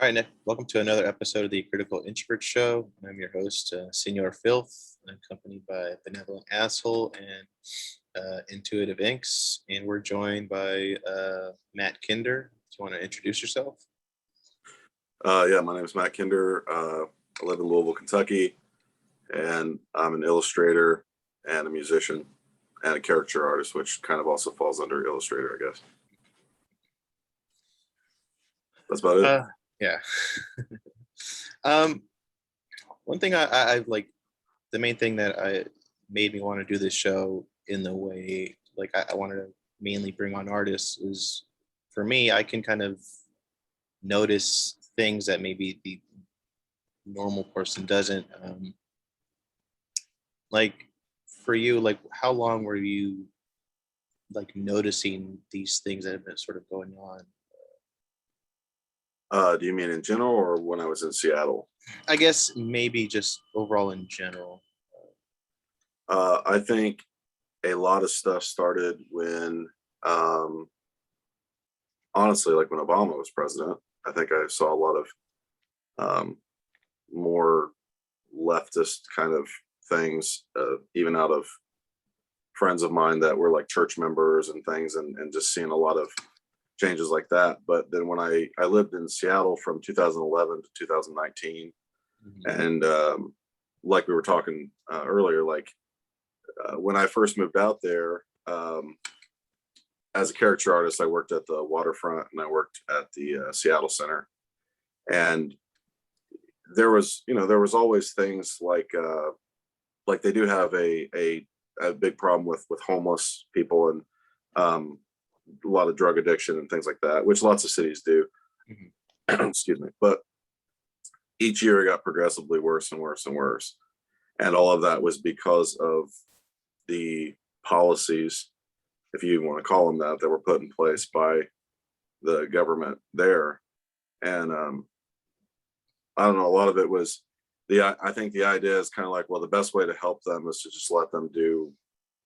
All right, Nick, welcome to another episode of the Critical Introvert Show. I'm your host, Senor Filth, and I'm accompanied by Benevolent Asshole and Intuitive Inks, and we're joined by Matt Kinder. Do you want to introduce yourself? Yeah, my name is Matt Kinder. I live in Louisville, Kentucky, and I'm an illustrator and a musician and a caricature artist, which kind of also falls under illustrator, I guess. That's about it. Yeah. One thing I like, the main thing that I made me want to do this show in the way, like I wanted to mainly bring on artists is, for me, I can kind of notice things that maybe the normal person doesn't. Like for you, like how long were you like noticing these things that have been sort of going on? Do you mean in general or when I was in Seattle? I guess maybe just overall in general. I think a lot of stuff started when, honestly, like when Obama was president. I think I saw a lot of more leftist kind of things, even out of friends of mine that were like church members and things, and just seeing a lot of changes like that. But then when I lived in Seattle from 2011 to 2019, and like we were talking earlier, like when I first moved out there, as a caricature artist, I worked at the waterfront and I worked at the Seattle Center, and there was always things like they do have a big problem with homeless people and a lot of drug addiction and things like that, which lots of cities do. Excuse me. But each year it got progressively worse and worse and worse. And all of that was because of the policies, if you want to call them that were put in place by the government there. And I don't know, a lot of it was I think the idea is kind of like, well, the best way to help them is to just let them do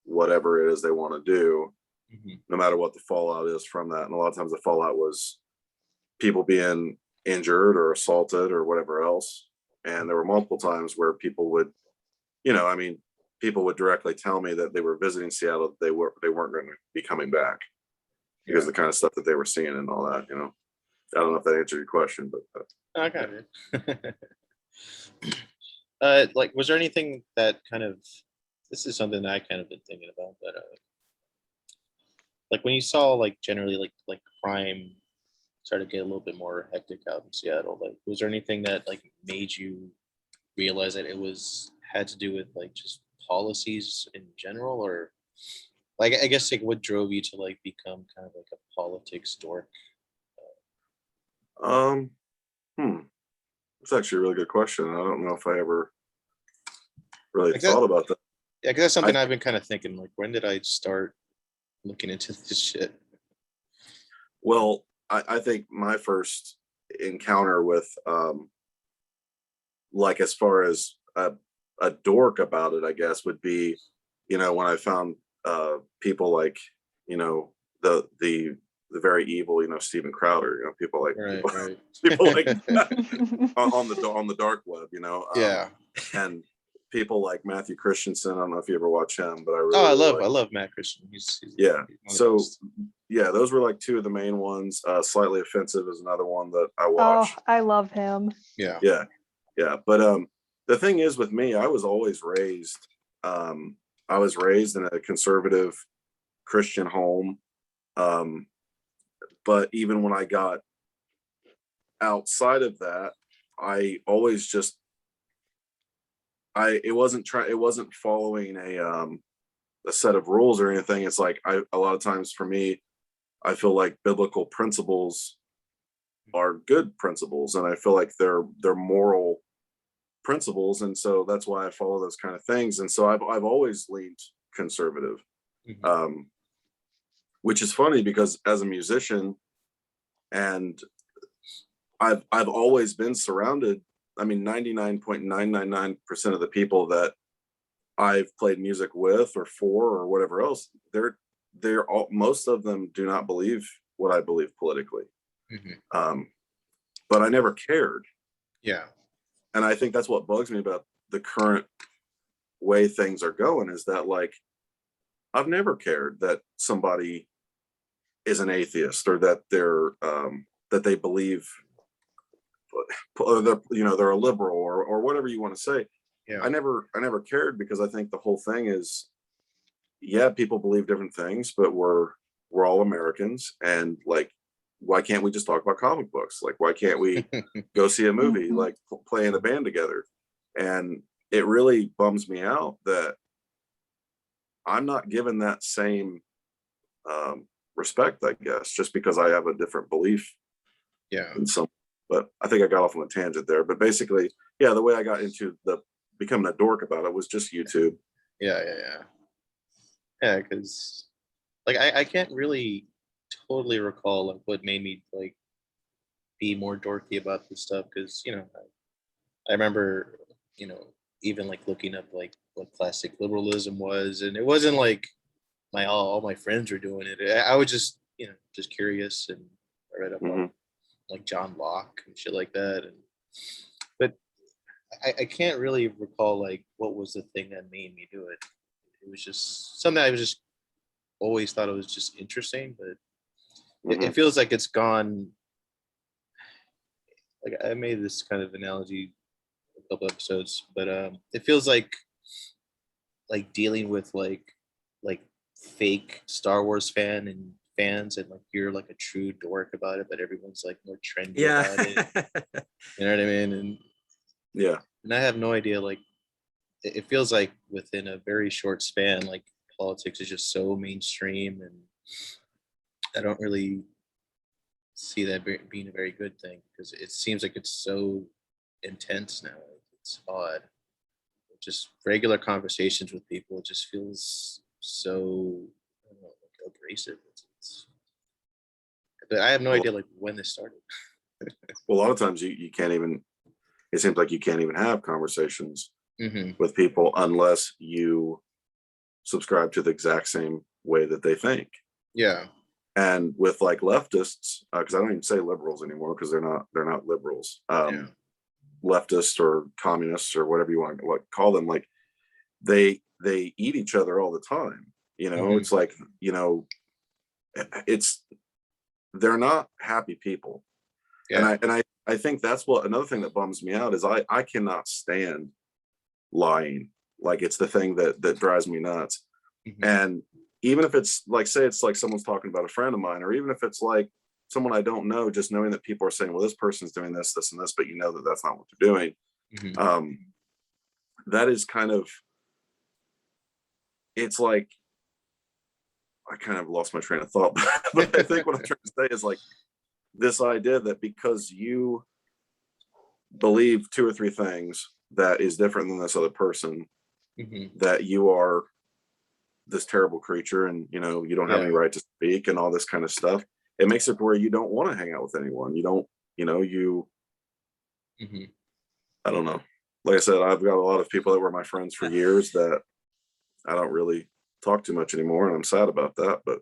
whatever it is they want to do, no matter what the fallout is from that. And a lot of times the fallout was people being injured or assaulted or whatever else. And there were multiple times where people would, people would directly tell me that they were visiting Seattle, that they weren't going to be coming back because of the kind of stuff that they were seeing and all that, I don't know if that answered your question, but I got it. Like, was there anything that kind of, this is something that I kind of been thinking about, but like when you saw like generally like crime started to get a little bit more hectic out in Seattle, like was there anything that like made you realize that it had to do with like just policies in general, or like I guess like what drove you to like become kind of like a politics dork? It's actually a really good question. I don't know if I ever really thought about that. Yeah, because that's something I've been kind of thinking, like, when did I start looking into this shit? Well, I think my first encounter with, like, as far as a dork about it, I guess, would be, when I found people like, the very evil, Steven Crowder, people like people like on the dark web, yeah, and people like Matthew Christensen. I don't know if you ever watch him, but I love Matt Christian. He's those were like two of the main ones. Slightly Offensive is another one that I watch. Oh, I love him. Yeah. But the thing is with me, I was always raised. I was raised in a conservative Christian home. But even when I got outside of that, I always just it wasn't following a set of rules or anything. It's like a lot of times for me, I feel like biblical principles are good principles, and I feel like they're moral principles, and so that's why I follow those kind of things. And so I've always leaned conservative. Which is funny because as a musician, and I've always been surrounded. I mean, 99.999% of the people that I've played music with or for or whatever else, they're all, most of them do not believe what I believe politically. but I never cared. Yeah. And I think that's what bugs me about the current way things are going, is that like, I've never cared that somebody is an atheist, or that they're that they believe, they're a liberal, or whatever you want to say. Yeah. I never cared, because I think the whole thing is, yeah, people believe different things, but we're all Americans, and like, why can't we just talk about comic books? Like, why can't we go see a movie, like play in a band together? And it really bums me out that I'm not given that same respect, I guess, just because I have a different belief Yeah. in some. But I think I got off on a tangent there. But basically, yeah, the way I got into the becoming a dork about it was just YouTube. Yeah. Yeah, because like I can't really totally recall like what made me like be more dorky about this stuff, because I remember even like looking up like what classic liberalism was, and it wasn't like all my friends were doing it. I was just just curious, and I read up on like John Locke and shit like that, and but I can't really recall like what was the thing that made me do it. It was just something I was just always thought it was just interesting, but it feels like it's gone. Like I made this kind of analogy a couple episodes, but it feels like dealing with like fake Star Wars fans, and like you're like a true dork about it, but everyone's like more trendy about it. You know what I mean? And Yeah. And I have no idea. Like it feels like within a very short span, like politics is just so mainstream, and I don't really see that being a very good thing, because it seems like it's so intense now. It's odd. Just regular conversations with people, it just feels so, I don't know, like abrasive. But I have no idea like when this started. Well, a lot of times you can't even, it seems like you can't even have conversations Mm-hmm. with people unless you subscribe to the exact same way that they think. Yeah. And with like leftists, because I don't even say liberals anymore, because they're not liberals. Leftists or communists or whatever you want to call them, like they eat each other all the time. It's like, they're not happy people. Yeah. And I think that's what, another thing that bums me out is I cannot stand lying. Like, it's the thing that drives me nuts. Mm-hmm. And even if it's like, say it's like someone's talking about a friend of mine, or even if it's like someone I don't know, just knowing that people are saying, well, this person's doing this, this, and this, but that that's not what they're doing. Mm-hmm. That is kind of, it's like, I kind of lost my train of thought, but I think what I'm trying to say is like this idea that because you believe two or three things that is different than this other person, that you are this terrible creature, and you don't have any right to speak, and all this kind of stuff. It makes it where you don't want to hang out with anyone. You don't, I don't know. Like I said, I've got a lot of people that were my friends for years that I don't really talk too much anymore, and I'm sad about that. But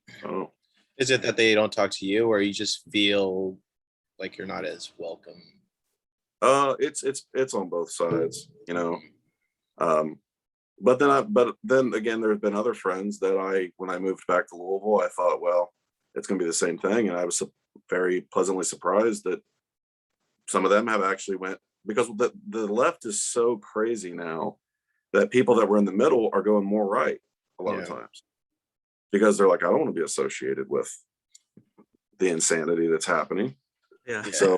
I don't know. Is it that they don't talk to you, or you just feel like you're not as welcome? It's on both sides, But then again, there's been other friends that when I moved back to Louisville, I thought, well, it's going to be the same thing, and I was very pleasantly surprised that some of them have actually went, because the left is so crazy now that people that were in the middle are going more right a lot of times, because they're like, I don't want to be associated with the insanity that's happening. Yeah. So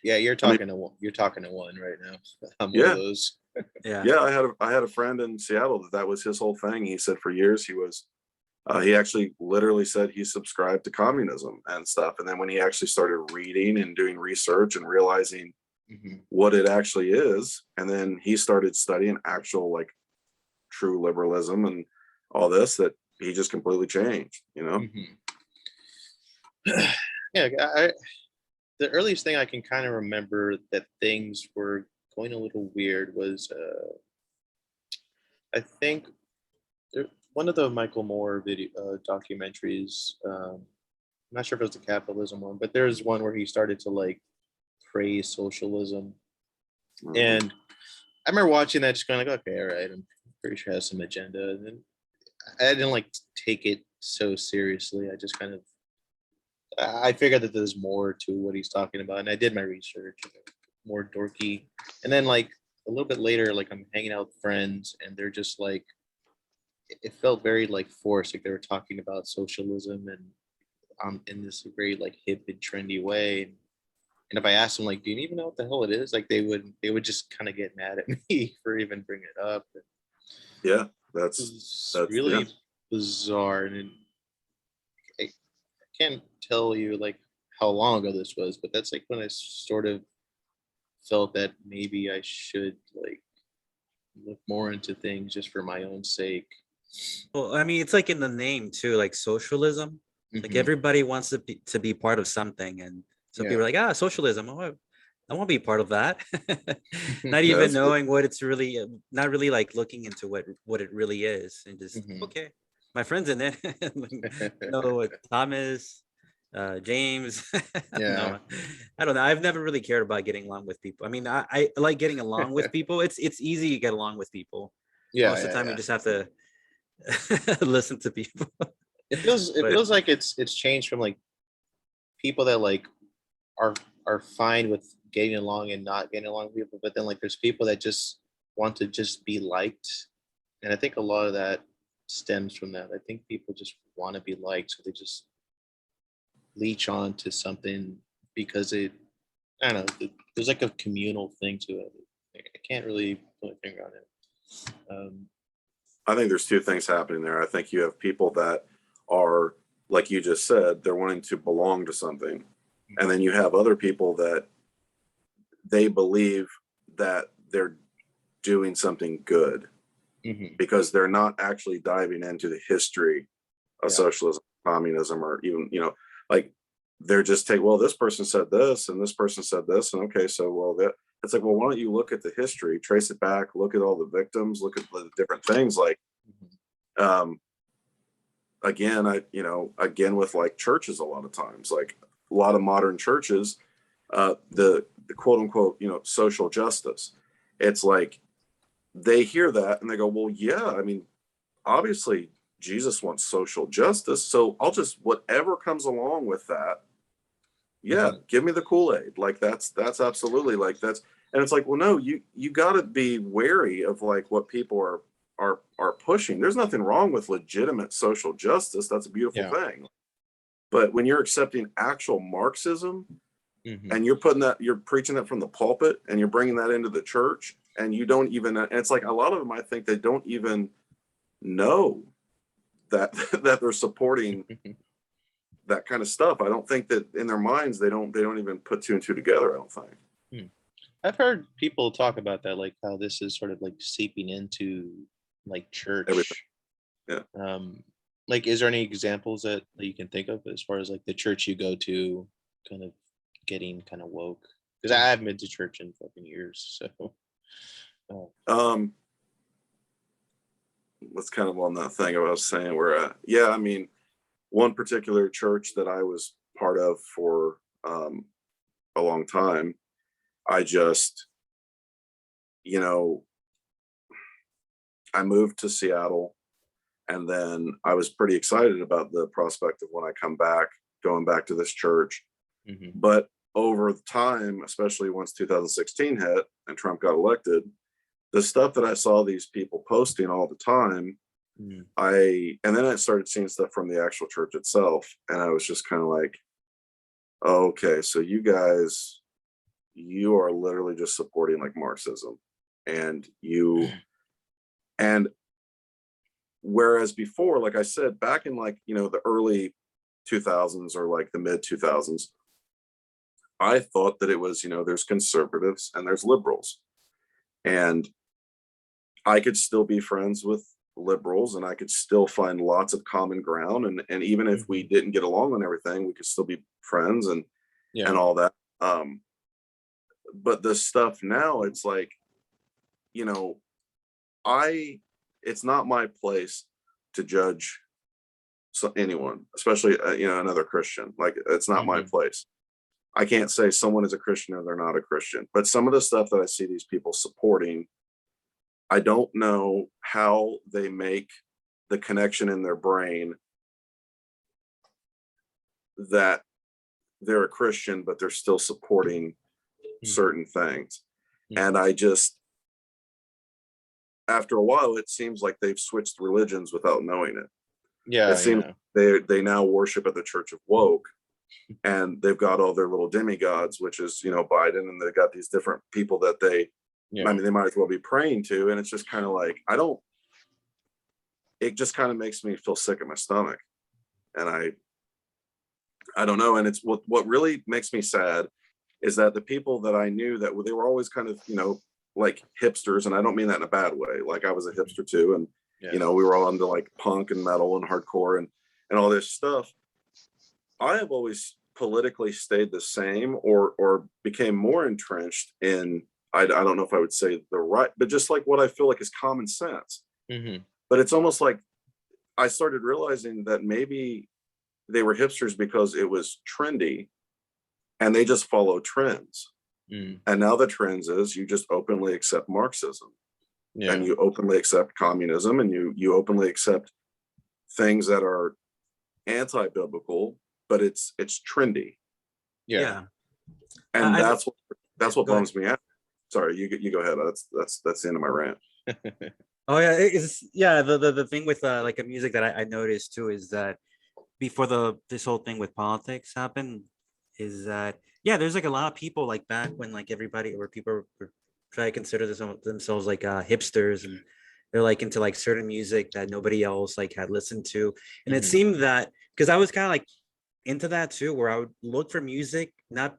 yeah, you're talking to one right now. I'm one of those. Yeah, I had a friend in Seattle that was his whole thing. He said for years he actually literally said he subscribed to communism and stuff. And then when he actually started reading and doing research and realizing what it actually is, and then he started studying actual like true liberalism and all this, that he just completely changed, Yeah, the earliest thing I can kind of remember that things were going a little weird was I think one of the Michael Moore video documentaries. I'm not sure if it was the capitalism one, but there's one where he started to like praise socialism. Mhm. And I remember watching that, just going like, okay, all right, I'm pretty sure it has some agenda. And then I didn't like take it so seriously. I just kind of I figured that there's more to what he's talking about, and I did my research, more dorky. And then like a little bit later, like I'm hanging out with friends, and they're just like, it felt very like forced, like they were talking about socialism and in this very like hip and trendy way. And if I asked them like, do you even know what the hell it is? Like they would just kind of get mad at me for even bringing it up. Yeah, It's that's yeah. really bizarre, and I can't tell you like how long ago this was, but that's like when I sort of felt that maybe I should like look more into things just for my own sake. Well, I mean, it's like in the name too, like socialism. Like Mhm. everybody wants to be part of something, and some people are like, socialism. Oh, I won't be part of that. Not Yeah, even that's knowing what it's really, not really like looking into what it really is, and just Mhm. okay, my friend's in it. No, Thomas, James. Yeah. No, I don't know. I've never really cared about getting along with people. I mean, I like getting along with people. It's easy to get along with people. Yeah, Most of the time, you just have to listen to people. it But feels like it's changed from like people that like are are fine with getting along and not getting along with people, but then like there's people that just want to just be liked. And I think a lot of that stems from that. I think people just want to be liked, so they just leech on to something because I don't know, there's like a communal thing to it. I can't really put my finger on it. I think there's two things happening there. I think you have people that are, like you just said, they're wanting to belong to something. And then you have other people that they believe that they're doing something good Mhm. because they're not actually diving into the history of Yeah. socialism, communism, or even, like they're just well, this person said this and this person said this. And okay, so well, that it's like, well, why don't you look at the history, trace it back, look at all the victims, look at the different things. Like, Mhm. again, again with like churches, a lot of times, like a lot of modern churches, the quote unquote, social justice. It's like they hear that and they go, well, yeah, I mean, obviously Jesus wants social justice, so I'll just whatever comes along with that. Yeah, Mhm. give me the Kool-Aid. Like that's absolutely like that's and it's like, well, no, you got to be wary of like what people are pushing. There's nothing wrong with legitimate social justice. That's a beautiful Yeah. thing. But when you're accepting actual Marxism Mhm. and you're preaching it from the pulpit and you're bringing that into the church and you don't even, and it's like a lot of them, I think they don't even know that that they're supporting that kind of stuff. I don't think that in their minds they don't even put two and two together. I don't think. Hmm. I've heard people talk about that, like how this is sort of like seeping into like Everything. church. Yeah. Like, is there any examples that you can think of as far as like the church you go to kind of getting kind of woke? Because I haven't been to church in fucking years, so. Um, that's kind of on that thing I was saying where, yeah, I mean, one particular church that I was part of for a long time, I just, you know, I moved to Seattle and then I was pretty excited about the prospect of when I come back, going back to this church. Mhm. But over time, especially once 2016 hit and Trump got elected, the stuff that I saw these people posting all the time, Mhm. and then I started seeing stuff from the actual church itself. And I was just kind of like, oh, okay, so you guys, you are literally just supporting like Marxism. And whereas before, like I said, back in like, the early 2000s or like the mid 2000s, I thought that it was, there's conservatives and there's liberals. And I could still be friends with liberals and I could still find lots of common ground. And even if we didn't get along on everything, we could still be friends and Yeah. all that. But the stuff now, it's like, you know, it's not my place to judge anyone, especially, another Christian. Like, it's not my Mhm. place. I can't say someone is a Christian or they're not a Christian, but some of the stuff that I see these people supporting, I don't know how they make the connection in their brain that they're a Christian, but they're still supporting certain things. And I just, after a while, it seems like they've switched religions without knowing it. Yeah. It seems they now worship at the Church of Woke, and they've got all their little demigods, which is, you know, Biden, and they've got these different people that they, I mean, they might as well be praying to. And it's just kind of like, it just kind of makes me feel sick in my stomach. And I don't know. And it's what really makes me sad is that the people that I knew that they were always kind of, you know, like hipsters, and I don't mean that in a bad way. Like I was a hipster too. And, you know, we were all into like punk and metal and hardcore and all this stuff. I have always politically stayed the same or became more entrenched in, I don't know if I would say the right, but just like what I feel like is common sense. But it's almost like I started realizing that maybe they were hipsters because it was trendy and they just follow trends. And now the trends is you just openly accept Marxism and you openly accept communism and you openly accept things that are anti-biblical, but it's trendy. Yeah. And I- that's what Go bums me out. Sorry, you go ahead. That's the end of my rant. Oh yeah, the thing with like a music that I noticed too is that before this whole thing with politics happened is that there's like a lot of people like back when like everybody or people were trying to consider themselves like hipsters, and they're like into like certain music that nobody else like had listened to. And it seemed that because I was kind of like into that too, where I would look for music not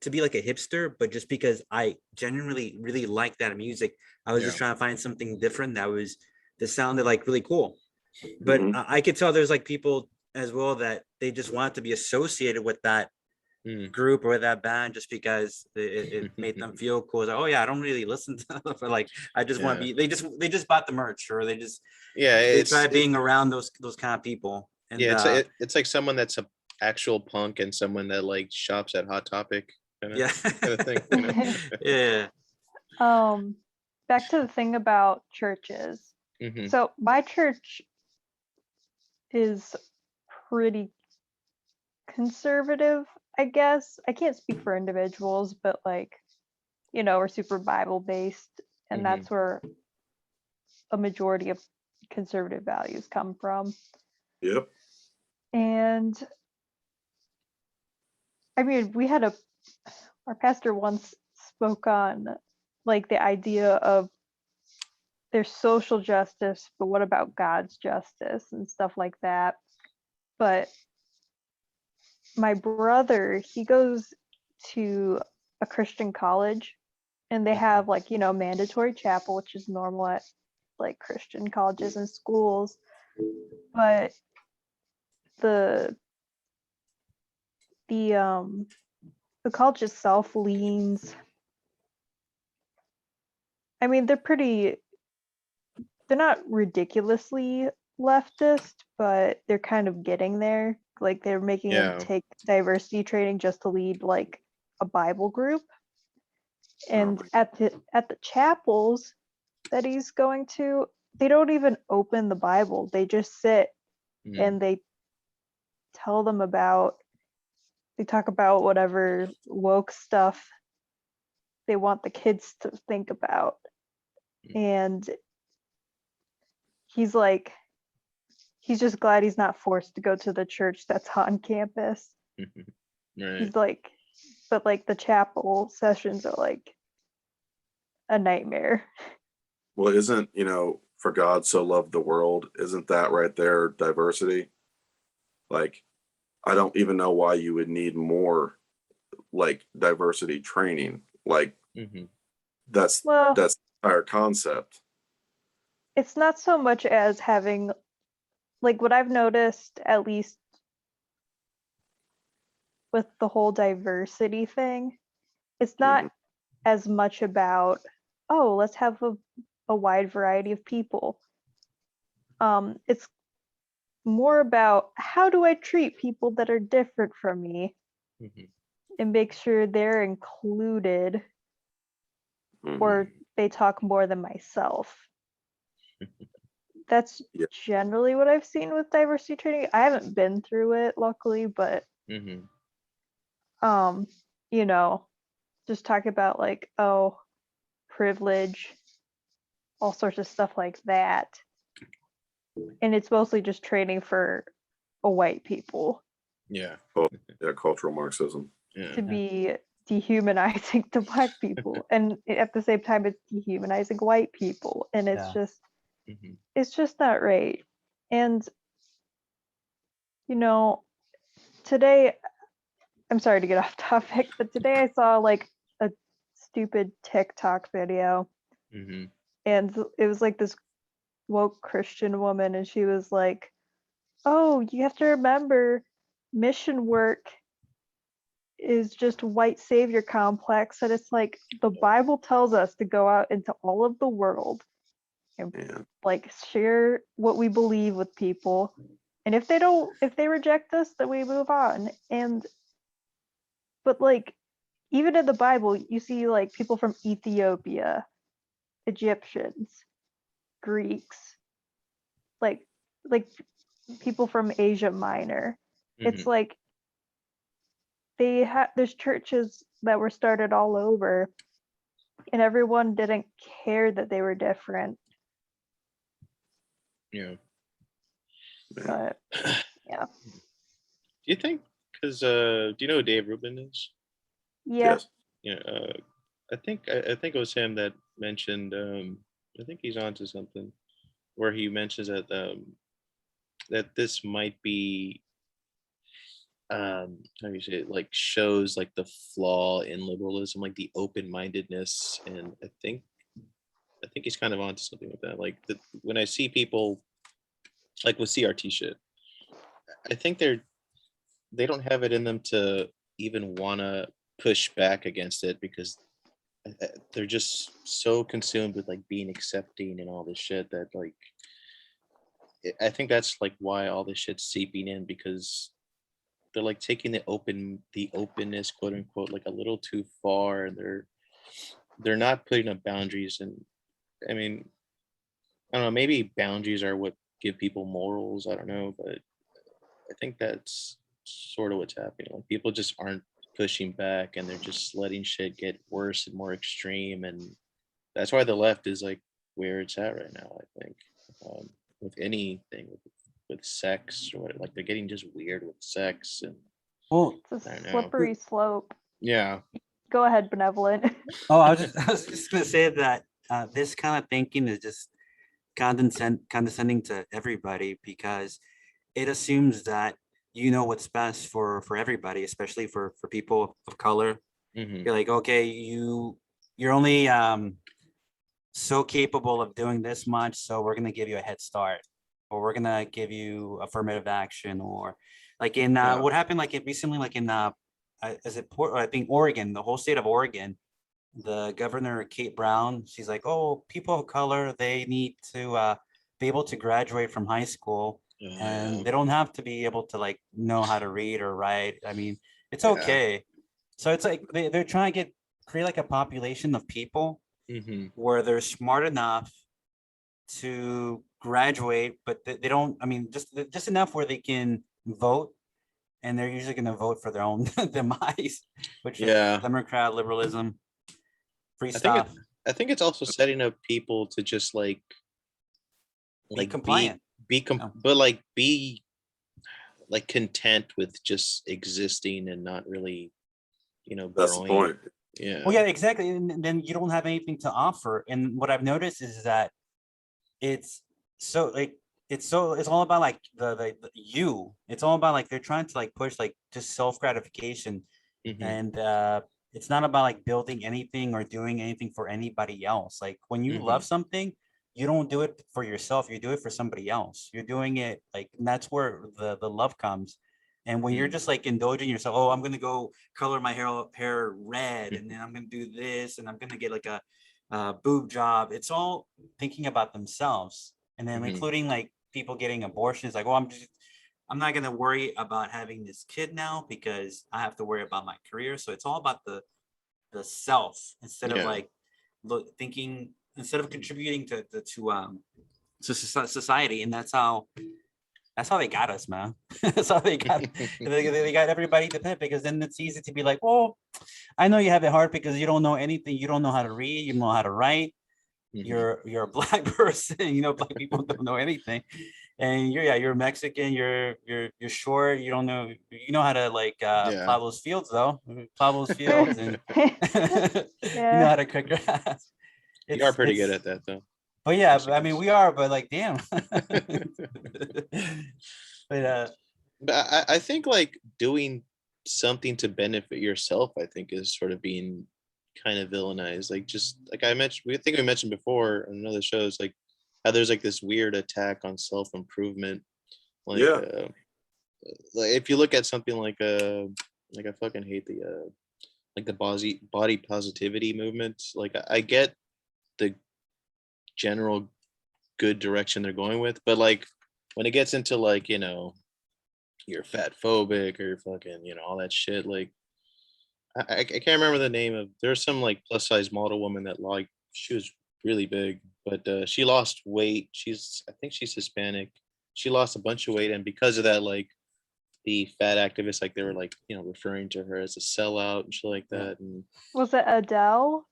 to be like a hipster, but just because I genuinely really like that music. I was just trying to find something different that sounded like really cool. But I could tell there's like people as well that they just want to be associated with that group or that band just because it made them feel cool. It's like, oh yeah, I don't really listen to them, but like I just want to be. They just bought the merch, or they try being around those kind of people. And it's like someone that's a actual punk and someone that like shops at Hot Topic kind of thing. You know? Yeah. Back to the thing about churches. So my church is pretty conservative, I guess. I can't speak for individuals, but like, you know, we're super Bible based, and that's where a majority of conservative values come from. Yep. And I mean, our pastor once spoke on like the idea of there's social justice, but what about God's justice and stuff like that. But my brother, he goes to a Christian college, and they have like, you know, mandatory chapel, which is normal at like Christian colleges and schools. But the college itself leans, I mean, they're not ridiculously leftist, but they're kind of getting there. Like they're making them take diversity training just to lead like a Bible group. And at the chapels that he's going to, they don't even open the Bible. They just sit and they talk about whatever woke stuff they want the kids to think about. And he's just glad he's not forced to go to the church that's on campus. He's like, but like the chapel sessions are like a nightmare. Well, isn't, you know, for God so loved the world, isn't that right there diversity? Like, I don't even know why you would need more like diversity training. Like that's the entire concept. It's not so much as having, like, what I've noticed, at least with the whole diversity thing, it's not as much about, oh, let's have a wide variety of people. It's more about, how do I treat people that are different from me? and make sure they're included, Mhm. or they talk more than myself. That's Yeah. generally what I've seen with diversity training. I haven't been through it, luckily, but Mm-hmm. you know, just talk about like, oh, privilege, all sorts of stuff like that. And it's mostly just training for a white people Yeah. Yeah, cultural Marxism. Yeah. to be dehumanizing to black people, and at the same time it's dehumanizing white people, and it's Yeah. just Mm-hmm. it's just not right. And you know, today, I'm sorry to get off topic, but today I saw like a stupid TikTok video, Mm-hmm. and it was like this woke Christian woman, and she was like, oh, you have to remember, mission work is just white savior complex. And it's like, the Bible tells us to go out into all of the world and Yeah. like share what we believe with people. And if they reject us, then we move on. And but like, even in the Bible, you see like people from Ethiopia, Egyptians, Greeks, like like people from Asia Minor. It's Mm-hmm. like there's churches that were started all over, and everyone didn't care that they were different. Yeah. But Do yeah, you think? Because do you know who Dave Rubin is? yeah, Yes. Yeah. I think it was him that mentioned. I think he's onto something, where he mentions that this might be how do you say it, like shows like the flaw in liberalism, like the open-mindedness. And I think he's kind of onto something with that. Like when I see people like with CRT shit, I think they don't have it in them to even want to push back against it, because they're just so consumed with like being accepting and all this shit that like I think that's like why all this shit's seeping in, because they're like taking the openness, quote unquote, like a little too far, and they're not putting up boundaries. And I mean, I don't know, maybe boundaries are what give people morals, I don't know, but I think that's sort of what's happening. Like people just aren't pushing back, and they're just letting shit get worse and more extreme. And that's why the left is like where it's at right now, I think. With anything, with sex, or like they're getting just weird with sex. And Well, it's I a don't know. slippery slope. Yeah. Go ahead, Benevolent. oh, I was just gonna say that this kind of thinking is just condescending to everybody, because it assumes that you know what's best for everybody, especially for people of color. Hmm. You're like, okay, you're only so capable of doing this much, so we're gonna give you a head start, or we're gonna give you affirmative action, or like in Yeah. what happened like recently, like in is it I think Oregon, the whole state of Oregon, the governor Kate Brown, she's like, oh, people of color, they need to be able to graduate from high school, and Yeah. they don't have to be able to like know how to read or write. I mean, it's Yeah. okay. So it's like they're trying to create like a population of people Hmm. where they're smart enough to graduate, but they don't, I mean, just enough where they can vote, and they're usually going to vote for their own demise, which is Yeah. Democrat liberalism, free I think stuff, I think it's also setting up people to just like be compliant. but like be like content with just existing and not really, That's the growing. point. Yeah. Well, yeah, exactly. And then you don't have anything to offer. And what I've noticed is that it's so like it's all about like the you. It's all about like they're trying to like push like just self gratification, Hmm. and it's not about like building anything or doing anything for anybody else. Like when you Hmm. love something, you don't do it for yourself. You do it for somebody else. You're doing it like, and that's where the love comes. And when you're Mm. just like indulging yourself, oh, I'm gonna go color my hair red, and then I'm gonna do this, and I'm gonna get like a boob job. It's all thinking about themselves, and then Hmm. including like people getting abortions. Like, oh, I'm just I'm not gonna worry about having this kid now because I have to worry about my career. So it's all about the self instead of Yeah. like thinking instead of contributing to society, and that's how they got us, man. That's how they got they got everybody to pit because then it's easy to be like, well, I know you have it hard because you don't know anything, you don't know how to read, you don't know how to write. Mhm. You're a black person, you know, black people don't know anything. And you're Mexican, you're short, you don't know, you know how to like Yeah. plow those fields though. Plow those fields and you know how to cut grass. You are pretty good It's at that though. but yeah, Actually, I mean we are, but like damn. But But I think like doing something to benefit yourself, I think is sort of being kind of villainized. Like just like I mentioned, we think we mentioned before in another shows, like how there's like this weird attack on self-improvement. Like Yeah. like if you look at something like I fucking hate the like the body positivity movement. Like I get the general good direction they're going with, but like when it gets into like, you know, you're fat phobic or you're fucking, you know, all that shit, like I can't remember the name of, there's some like plus size model woman that like she was really big, but she lost weight. I think she's Hispanic. She lost a bunch of weight, and because of that, like the fat activists, like they were like, you know, referring to her as a sellout and shit like that. And Was it Adele?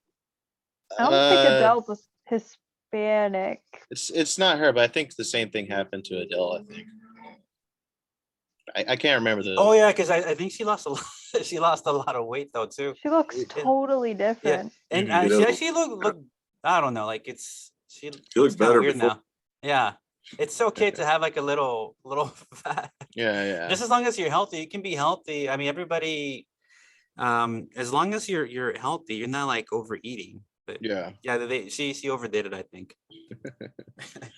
I don't think uh Adele's Hispanic. it's not her, but I think the same thing happened to Adele. I think I can't remember oh the yeah, because I think she lost a lot. She lost a lot of weight though too. She looks It- totally Yeah, different. and Mhm. You she know, actually look. I don't know, like she she looks looked kind of better weird before. now. Yeah, it's okay to have like a little fat. yeah, yeah, Just as long as you're healthy, you can be healthy. I mean, everybody, as long as you're healthy, you're not like overeating. But yeah. yeah, she overdid it, I think.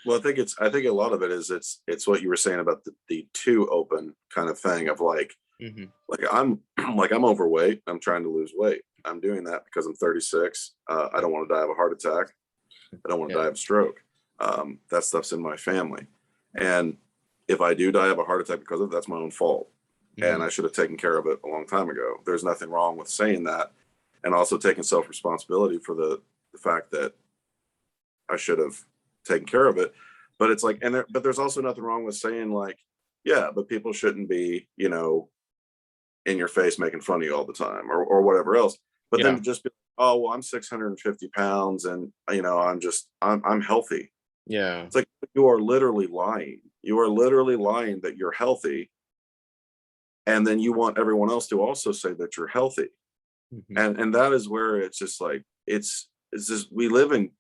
Well, I think a lot of it is it's what you were saying about the too open kind of thing of like Hmm. I'm like I'm overweight. I'm trying to lose weight. I'm doing that because I'm 36. I don't want to die of a heart attack. I don't want to Yeah. die of a stroke. That stuff's in my family. And if I do die of a heart attack because of it, that's my own fault. And I should have taken care of it a long time ago. There's nothing wrong with saying that. And also taking self-responsibility for the fact that I should have taken care of it. But it's like, but there's also nothing wrong with saying like, yeah, but people shouldn't be, you know, in your face making fun of you all the time or whatever else. But then Yeah. to just be, oh, well, I'm 650 pounds and, you know, I'm healthy. Yeah. It's like, you are literally lying. You are literally lying that you're healthy. And then you want everyone else to also say that you're healthy. Mhm. And that is where it's just like, it's just, we live in,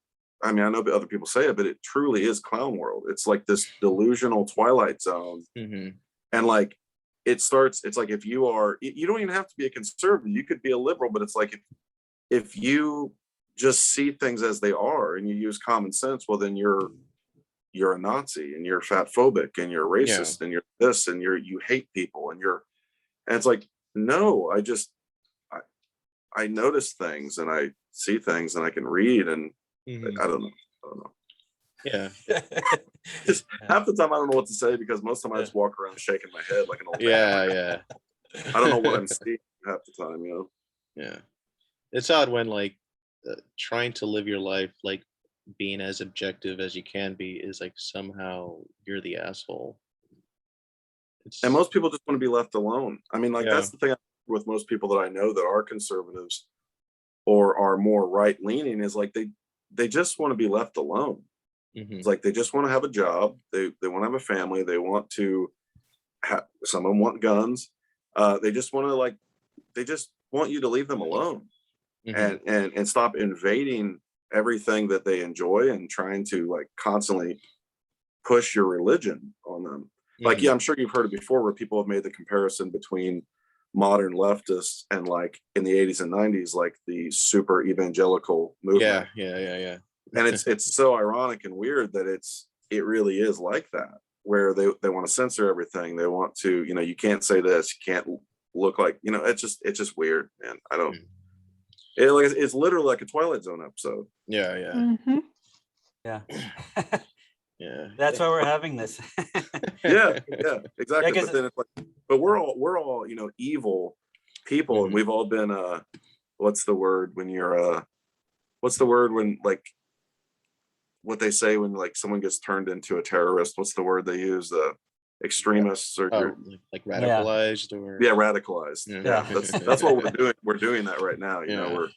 I mean, I know other people say it, but it truly is clown world. It's like this delusional twilight zone. Mhm. And like, it's like, if you are, you don't even have to be a conservative, you could be a liberal, but it's like, if you just see things as they are and you use common sense, well, then you're a Nazi and you're fat phobic and you're Yeah. racist and you're this and you hate people and it's like, no, I notice things and I see things and I can read and Mhm. I don't know. Yeah. Just half the time I don't know what to say because most of the time I just walk around shaking my head like an old man. Yeah. Yeah. I don't know what I'm seeing half the time, you know. Yeah. It's odd when like trying to live your life like being as objective as you can be is like somehow you're the asshole. It's And most people just want to be left alone. I mean, like yeah. that's the thing with most people that I know that are conservatives or are more right leaning is like they just want to be left alone. Mhm. It's like they just want to have a job. They want to have a family. They want to have, some of them want guns. They just want to like they just want you to leave them alone Mhm. and stop invading everything that they enjoy and trying to like constantly push your religion on them. Like, yeah, Mhm. I'm sure you've heard it before where people have made the comparison between modern leftists and like in the 80s and 90s, like the super evangelical movement. Yeah. Yeah. And it's so ironic and weird that it really is like that, where they want to censor everything. They want to, you know, you can't say this, you can't look like, you know, it's just weird, man. I don't it's literally like a Twilight Zone episode. Yeah. Yeah. Mhm. Yeah. Yeah. That's why we're having this. Yeah, exactly. 'cause But then it's like, but we're all evil people, and Mhm. we've all been what's the word when you're what's the word when like what they say when like someone gets turned into a terrorist? What's the word they use? Extremists or Oh, like Yeah. radicalized or yeah, radicalized. Yeah. Yeah, that's what we're doing. We're doing that right now. You know, Yeah. we're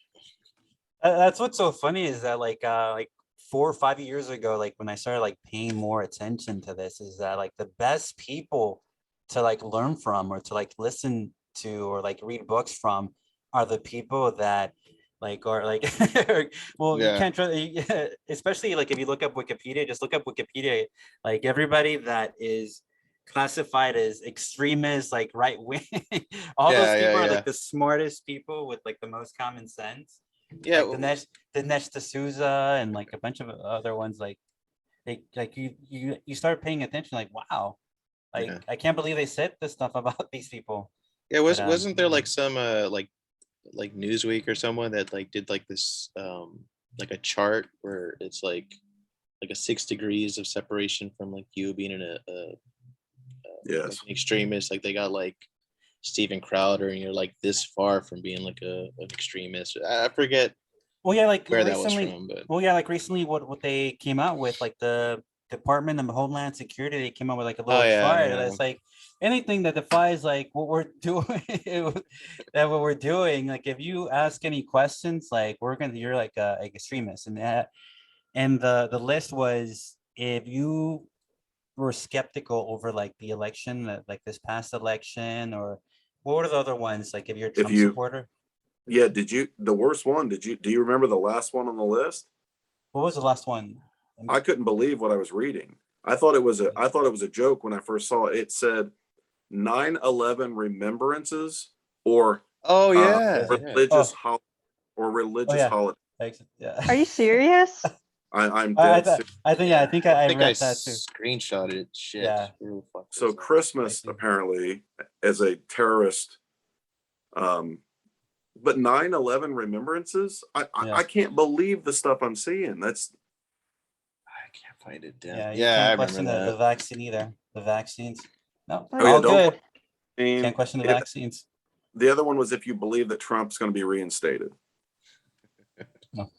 That's what's so funny is that like 4 or 5 years ago, like when I started like paying more attention to this, is that like the best people to like learn from or to like listen to or like read books from are the people that like are like well you Yeah. can't trust especially like if you look up Wikipedia, just look up Wikipedia, like everybody that is classified as extremists, like right wing, all those Yeah, people are yeah. like the smartest people with like the most common sense, Yeah. like Dinesh D'Souza and like a bunch of other ones, like they like you start paying attention, like wow, like Yeah. I can't believe they said this stuff about these people. Yeah, But, wasn't there like some like Newsweek or someone that like did like this like a chart where it's like a 6 degrees of separation from like you being in like yes. an extremist, like they got like Steven Crowder and you're like this far from being like an extremist. I forget well, yeah, like where that was recently, from, but well, yeah, like recently, what they came out with, like the Department of Homeland Security, they came out with like a oh little yeah, chart yeah. that's like anything that defies like what we're doing, that what we're doing. Like if you ask any questions, like you're like a extremist, and the list was if you were skeptical over like the election, like this past election, or what were the other ones? Like if you're a If Trump you supporter, yeah, the worst one? Do you remember the last one on the list? what was the last one? I couldn't believe what I was reading. I thought it was a joke when I first saw it. It said 9/11 remembrances or Oh uh, yeah, Is it? yeah. religious Oh, or oh religious yeah. holiday. Yeah. Are you serious? I'm I dead thought, serious. I think, yeah, I think I I think I read that too. screenshotted it. Shit. Yeah. Where the fuck So was that? Christmas Crazy. apparently as a terrorist, but 9/11 remembrances. Yeah. I can't believe the stuff I'm seeing. That's I can't find it down. Yeah, you Yeah, I can't remember question the that. vaccine either. The vaccines. No, Oh, oh yeah, all don't good. question. Can't question the Yeah, vaccines. the other one was if you believe that Trump's going to be reinstated. No.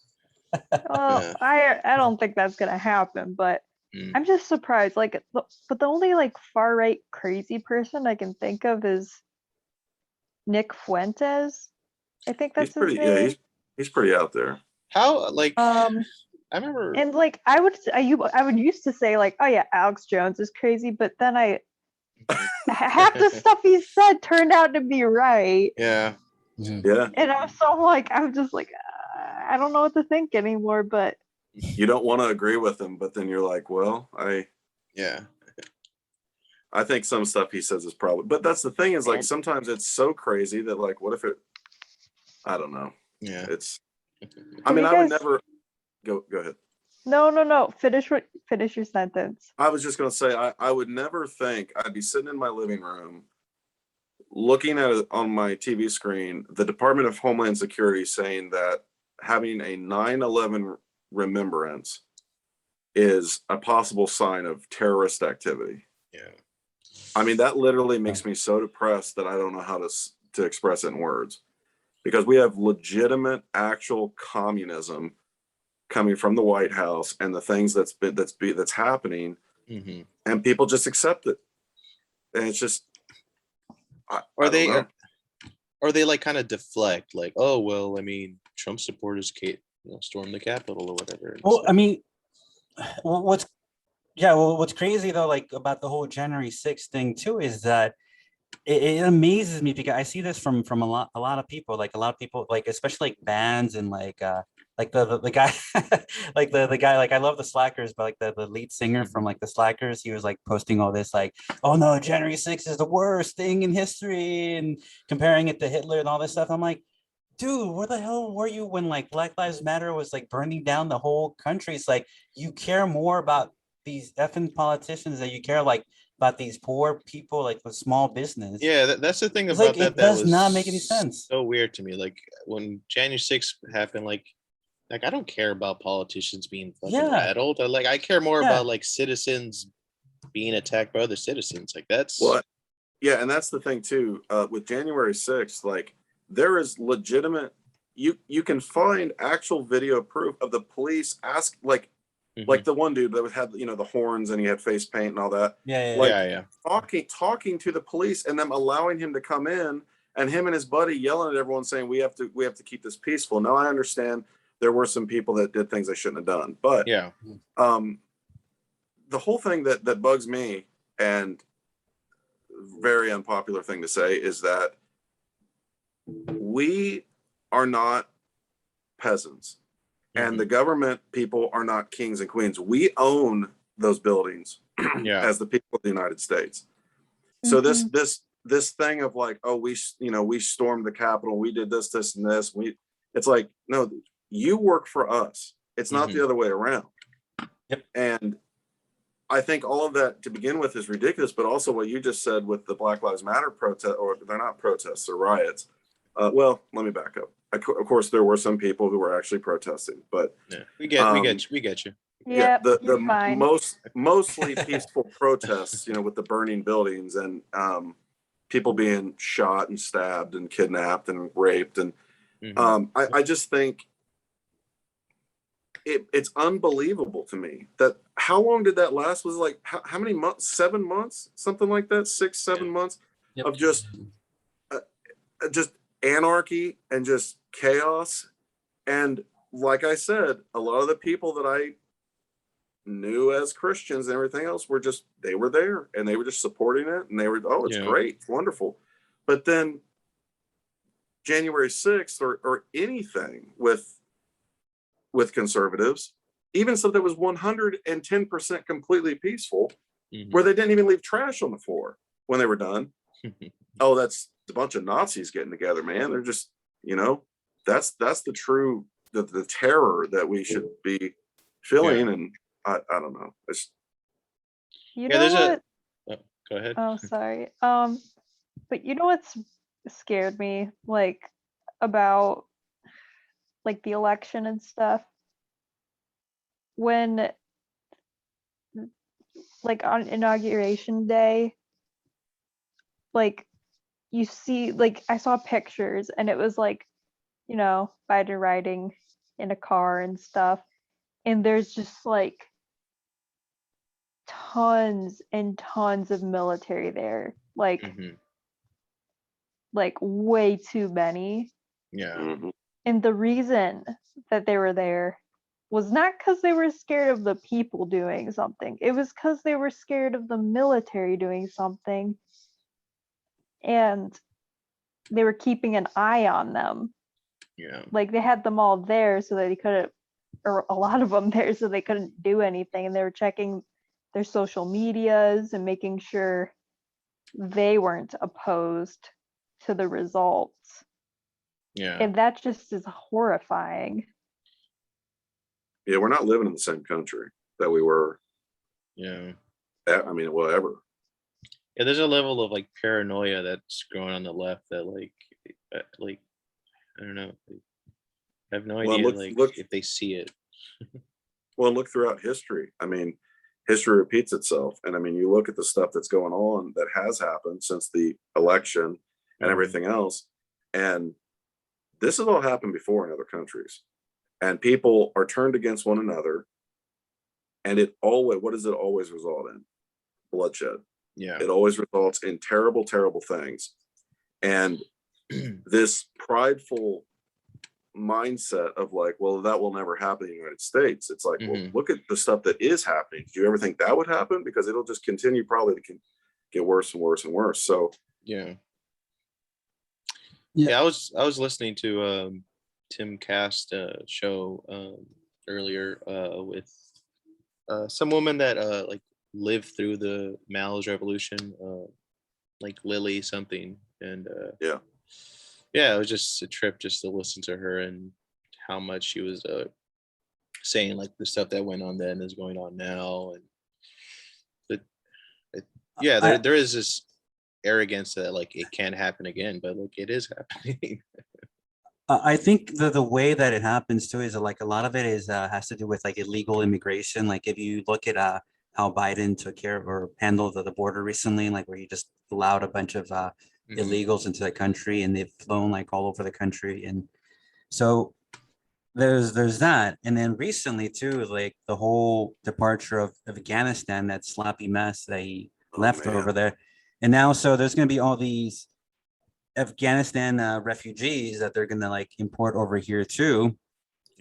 Well, Yeah. I don't think that's gonna happen, but Mm. I'm just surprised. Like, but the only like far right crazy person I can think of is Nick Fuentes. I think He's that's his pretty. Yeah, name. he's pretty out there. How like Um, I remember. and like I would used to say like, oh yeah, Alex Jones is crazy, but then half the stuff he said turned out to be right, Yeah. Yeah, and I'm just like, I don't know what to think anymore. But you don't want to agree with him, but then you're like, well, Yeah. I think some stuff he says is probably. But that's the thing is like And- sometimes it's so crazy that like, what if it? I don't know. Yeah. It's. I Have mean, you I would guys- never. Go ahead. no. Finish your sentence. I was just going to say, I would never think I'd be sitting in my living room looking at it on my TV screen, the Department of Homeland Security saying that having a 9/11 remembrance is a possible sign of terrorist activity. Yeah. I mean, that literally makes me so depressed that I don't know how to express it in words, because we have legitimate, actual communism coming from the White House and the things that's happening, Mm-hmm. and people just accept it, and it's just. Or they don't know. or they like kind of deflect, like, oh well, I mean, Trump supporters storm the Capitol or whatever. Well, I mean, what's crazy though, like about the whole January 6th thing too, is that it amazes me because I see this from a lot of people, like especially like bands and like the guy like the guy, like I love the Slackers, but like the lead singer from like the Slackers, he was like posting all this like, oh no, January 6th is the worst thing in history and comparing it to Hitler and all this stuff. I'm like, dude, where the hell were you when like Black Lives Matter was like burning down the whole country? It's like you care more about these effing politicians than you care like about these poor people, like with small business. Yeah, that's the thing It's about like, that. it That does was not make any sense. so weird to me. Like when January 6th happened, like Like I don't care about politicians being fucking Yeah. rattled. I care more Yeah. about like citizens being attacked by other citizens. Like that's Well, yeah, and that's the thing too. With January 6th, like there is legitimate. You can find actual video proof of the police like Mhm. the one dude that had the horns and he had face paint and all that. Yeah, yeah, Like yeah. talking to the police and them allowing him to come in, and him and his buddy yelling at everyone saying we have to keep this peaceful. Now I understand there were some people that did things they shouldn't have done, but Yeah. the whole thing that bugs me, and very unpopular thing to say, is that we are not peasants and the government people are not kings and queens. We own those buildings Yeah. as the people of the United States. So Mhm. this thing of like, oh, we stormed the Capitol, we did this and this, it's like, no, you work for us. It's not the other way around. Yep. And I think all of that to begin with is ridiculous, but also what you just said with the Black Lives Matter protest, or they're not protests, they're riots. Well, let me back up. Of course, there were some people who were actually protesting, but Yeah. We get you. yeah, Yep, you're the fine. mostly peaceful protests, with the burning buildings and people being shot and stabbed and kidnapped and raped, and I just think it's unbelievable to me that how long did that last? Was like how many months? 7 months, something like that, 6-7 months Yep. of just anarchy and just chaos. And like I said, a lot of the people that I knew as Christians and everything else they were there and they were just supporting it, and they were, oh, it's great, it's wonderful. But then January 6th or anything with conservatives, even so that was 110% completely peaceful, where they didn't even leave trash on the floor when they were done. Oh, that's a bunch of Nazis getting together, man. They're just, that's the true, the terror that we should be feeling. And I don't know. You Yeah, know there's what? go ahead. Oh, sorry. But you know what's scared me, like, about like the election and stuff? When like on inauguration day, like you see, like I saw pictures and it was like, Biden riding in a car and stuff, and there's just like tons and tons of military there, like way too many. Yeah. And the reason that they were there was not because they were scared of the people doing something. It was because they were scared of the military doing something. And they were keeping an eye on them. Yeah. Like they had them all there so that they couldn't, or a lot of them there so they couldn't do anything. And they were checking their social medias and making sure they weren't opposed to the results. Yeah. And that just is horrifying. Yeah, we're not living in the same country that we were. Yeah. I mean, whatever. Yeah, there's a level of like paranoia that's growing on the left that like I don't know. I have no idea look, if they see it. Well, look throughout history. I mean, history repeats itself. And I mean, you look at the stuff that's going on that has happened since the election and everything else. And this has all happened before in other countries. And people are turned against one another. And what does it always result in? Bloodshed. Yeah. It always results in terrible, terrible things. And this prideful mindset of like, well, that will never happen in the United States. It's like, well, look at the stuff that is happening. Do you ever think that would happen? Because it'll just continue probably to get worse and worse and worse. So yeah. I was listening to Tim Cast show earlier with some woman that like lived through the Mal's revolution, like Lily something, and it was just a trip just to listen to her and how much she was saying like the stuff that went on then is going on now, and there is this arrogance that like it can't happen again, but like it is happening. I think the way that it happens too is like a lot of it is has to do with like illegal immigration. Like if you look at how Biden took care of or handled the border recently, like where he just allowed a bunch of Mhm. illegals into the country and they've flown like all over the country. And so there's that. And then recently too, like the whole departure of Afghanistan, that sloppy mess that he Oh left man. over there. And now so there's gonna be all these Afghanistan refugees that they're gonna like import over here too.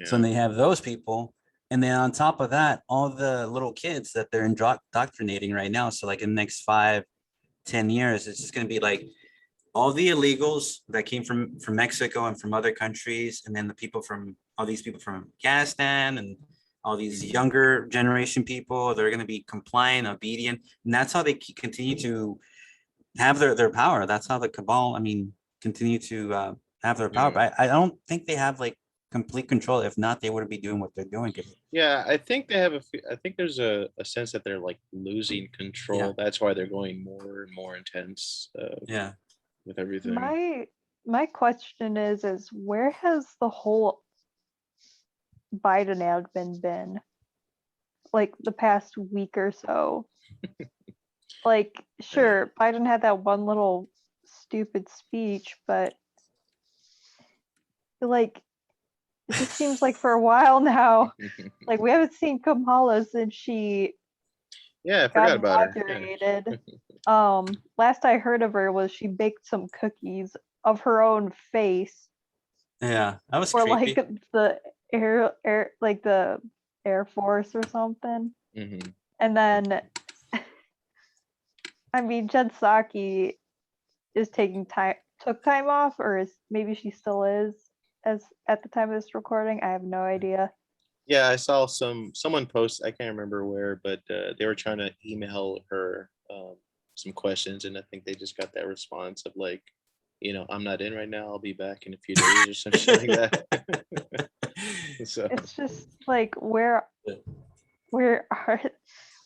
So Yeah. they have those people, and then on top of that, all the little kids that they're indoctrinating right now. So like in the next 5, 10 years, it's just gonna be like all the illegals that came from Mexico and from other countries, and then the people from all these people from Afghanistan and all these Mhm. younger generation people. They're gonna be compliant, obedient, and that's how they continue to have their power. That's how the cabal, I mean, continue to have their power. Yeah. But I don't think they have like complete control. If not, they wouldn't be doing what they're doing. 'Cause- Yeah, I think they have I think there's a sense that they're like losing yeah, control. That's why they're going more and more intense yeah. with everything. My question is where has the whole Biden admin been? Like the past week or so. Like, sure, Biden had that one little stupid speech, but like it just seems like for a while now, like we haven't seen Kamala since she Yeah, I got forgot about her. Yeah. inaugurated. Last I heard of her was she baked some cookies of her own face Yeah, that was for like creepy. the like the Air Force or something. Mhm. And then I mean Jen Psaki is took time off, or is maybe she still is as at the time of this recording. I have no idea. Yeah, I saw someone post. I can't remember where, but they were trying to email her some questions, and I think they just got that response of like, I'm not in right now. I'll be back in a few days or some shit like that. So It's just like where are where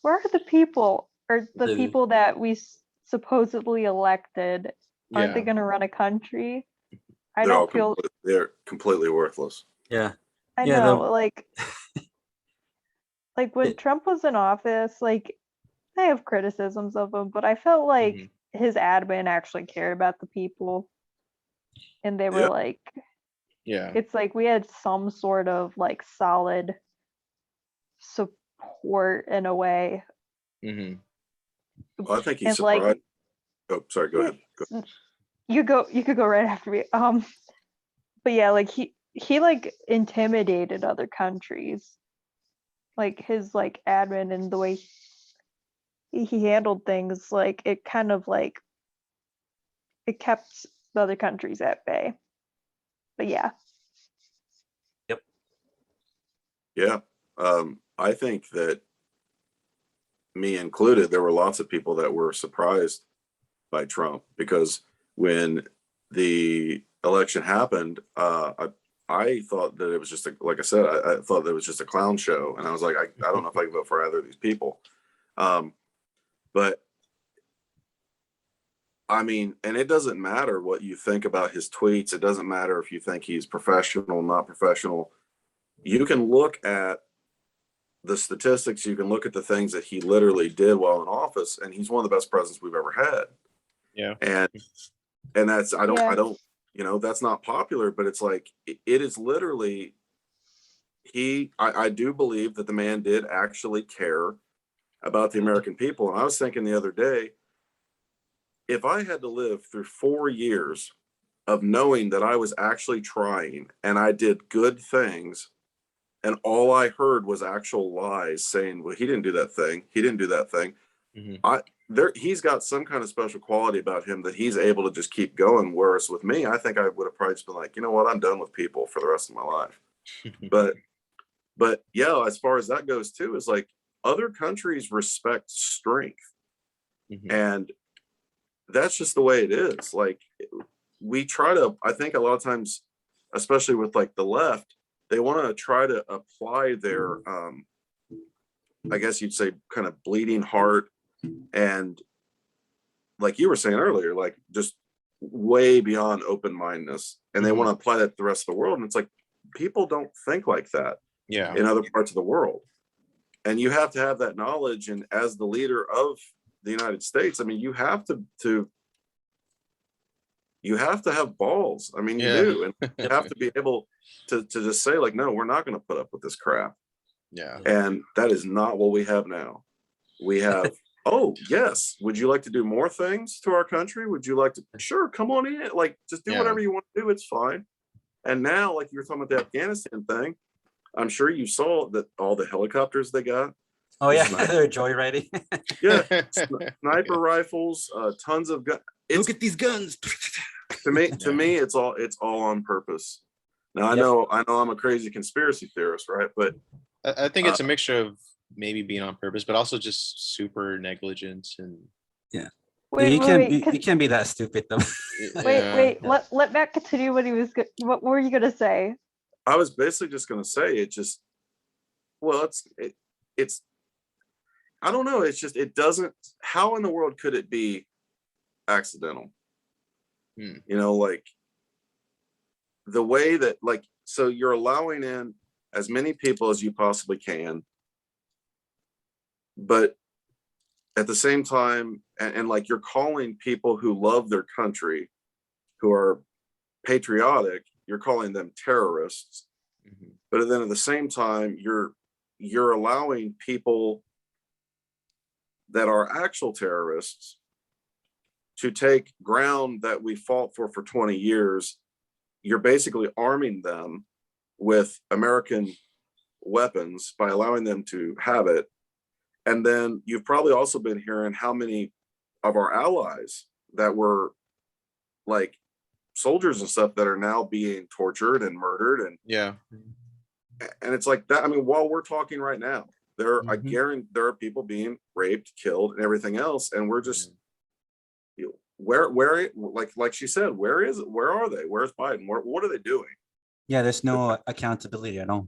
are the people, or the The- people that we supposedly elected? Aren't they yeah, going to run a country? I don't feel. They're completely worthless. yeah, I yeah. know, like when It- Trump was in office, like I have criticisms of him, but I felt like hmm his admin actually cared about the people, and they were Yeah. like, yeah, it's like we had some sort of like solid support in a way. hmm Well, I think he's And like surprised. Oh, sorry. Go yeah, ahead. Go. you could go right after me. But yeah, like he like intimidated other countries, like his like admin and the way he handled things, like it kind of like it kept the other countries at bay. But yeah. Yep. Yeah. I think that, me included, there were lots of people that were surprised by Trump because when the election happened, I thought that it was just like I said, I thought that it was just a clown show, and I was like, I don't know if I can vote for either of these people. Um, but I mean, and it doesn't matter what you think about his tweets. It doesn't matter if you think he's professional, not professional. You can look at the statistics. You can look at the things that he literally did while in office, and he's one of the best presidents we've ever had. yeah, And that's I Yeah. don't that's not popular, but it's like it is literally I do believe that the man did actually care about the American people. And I was thinking the other day, if I had to live through 4 years of knowing that I was actually trying and I did good things, and all I heard was actual lies saying, well, he didn't do that thing, he didn't do that thing. hmm He's got some kind of special quality about him that he's able to just keep going. Whereas with me, I think I would have probably just been like, you know what, I'm done with people for the rest of my life. But yeah, as far as that goes too, is like other countries respect strength, hmm and that's just the way it is. Like we try to, I think a lot of times, especially with like the left, they want to try to apply their, I guess you'd say, kind of bleeding heart, and like you were saying earlier, like just way beyond open-mindedness, and they Mhm. want to apply that to the rest of the world. And it's like, people don't think like that Yeah. in other parts of the world. And you have to have that knowledge. And as the leader of the United States, I mean, you have to have balls. I mean, you Yeah. do. And you have to be able to just say, like, no, we're not going to put up with this crap. Yeah. And that is not what we have now. We have, oh, yes, would you like to do more things to our country? Would you like to? Sure, come on in. Like, just do Yeah. whatever you want to do. It's fine. And now, like you were talking about the Afghanistan thing, I'm sure you saw that all the helicopters they got. Oh yeah, Sniper. they're joyriding. Yeah, sniper rifles, tons of guns. Look at these guns. To me, it's all on purpose. Now I Yep. know I'm a crazy conspiracy theorist, right? But I think it's a mixture of maybe being on purpose, but also just super negligence and Wait, you wait, can't you can't be that stupid though. wait. Let Matt continue what he was. What were you gonna say? I was basically just going to say it's I don't know. It's just, it doesn't, how in the world could it be accidental? Hmm. You know, like the way that, like, so you're allowing in as many people as you possibly can, but at the same time, and like you're calling people who love their country, who are patriotic, you're calling them terrorists. Mhm. But then at the same time, you're allowing people that are actual terrorists to take ground that we fought for 20 years. You're basically arming them with American weapons by allowing them to have it. And then you've probably also been hearing how many of our allies that were like soldiers and stuff that are now being tortured and murdered. Yeah. And it's like that. I mean, while we're talking right now, I Mhm. guarantee there are people being raped, killed, and everything else. And we're just, where, like she said, where are they? Where's Biden? What are they doing? Yeah, there's no accountability at all.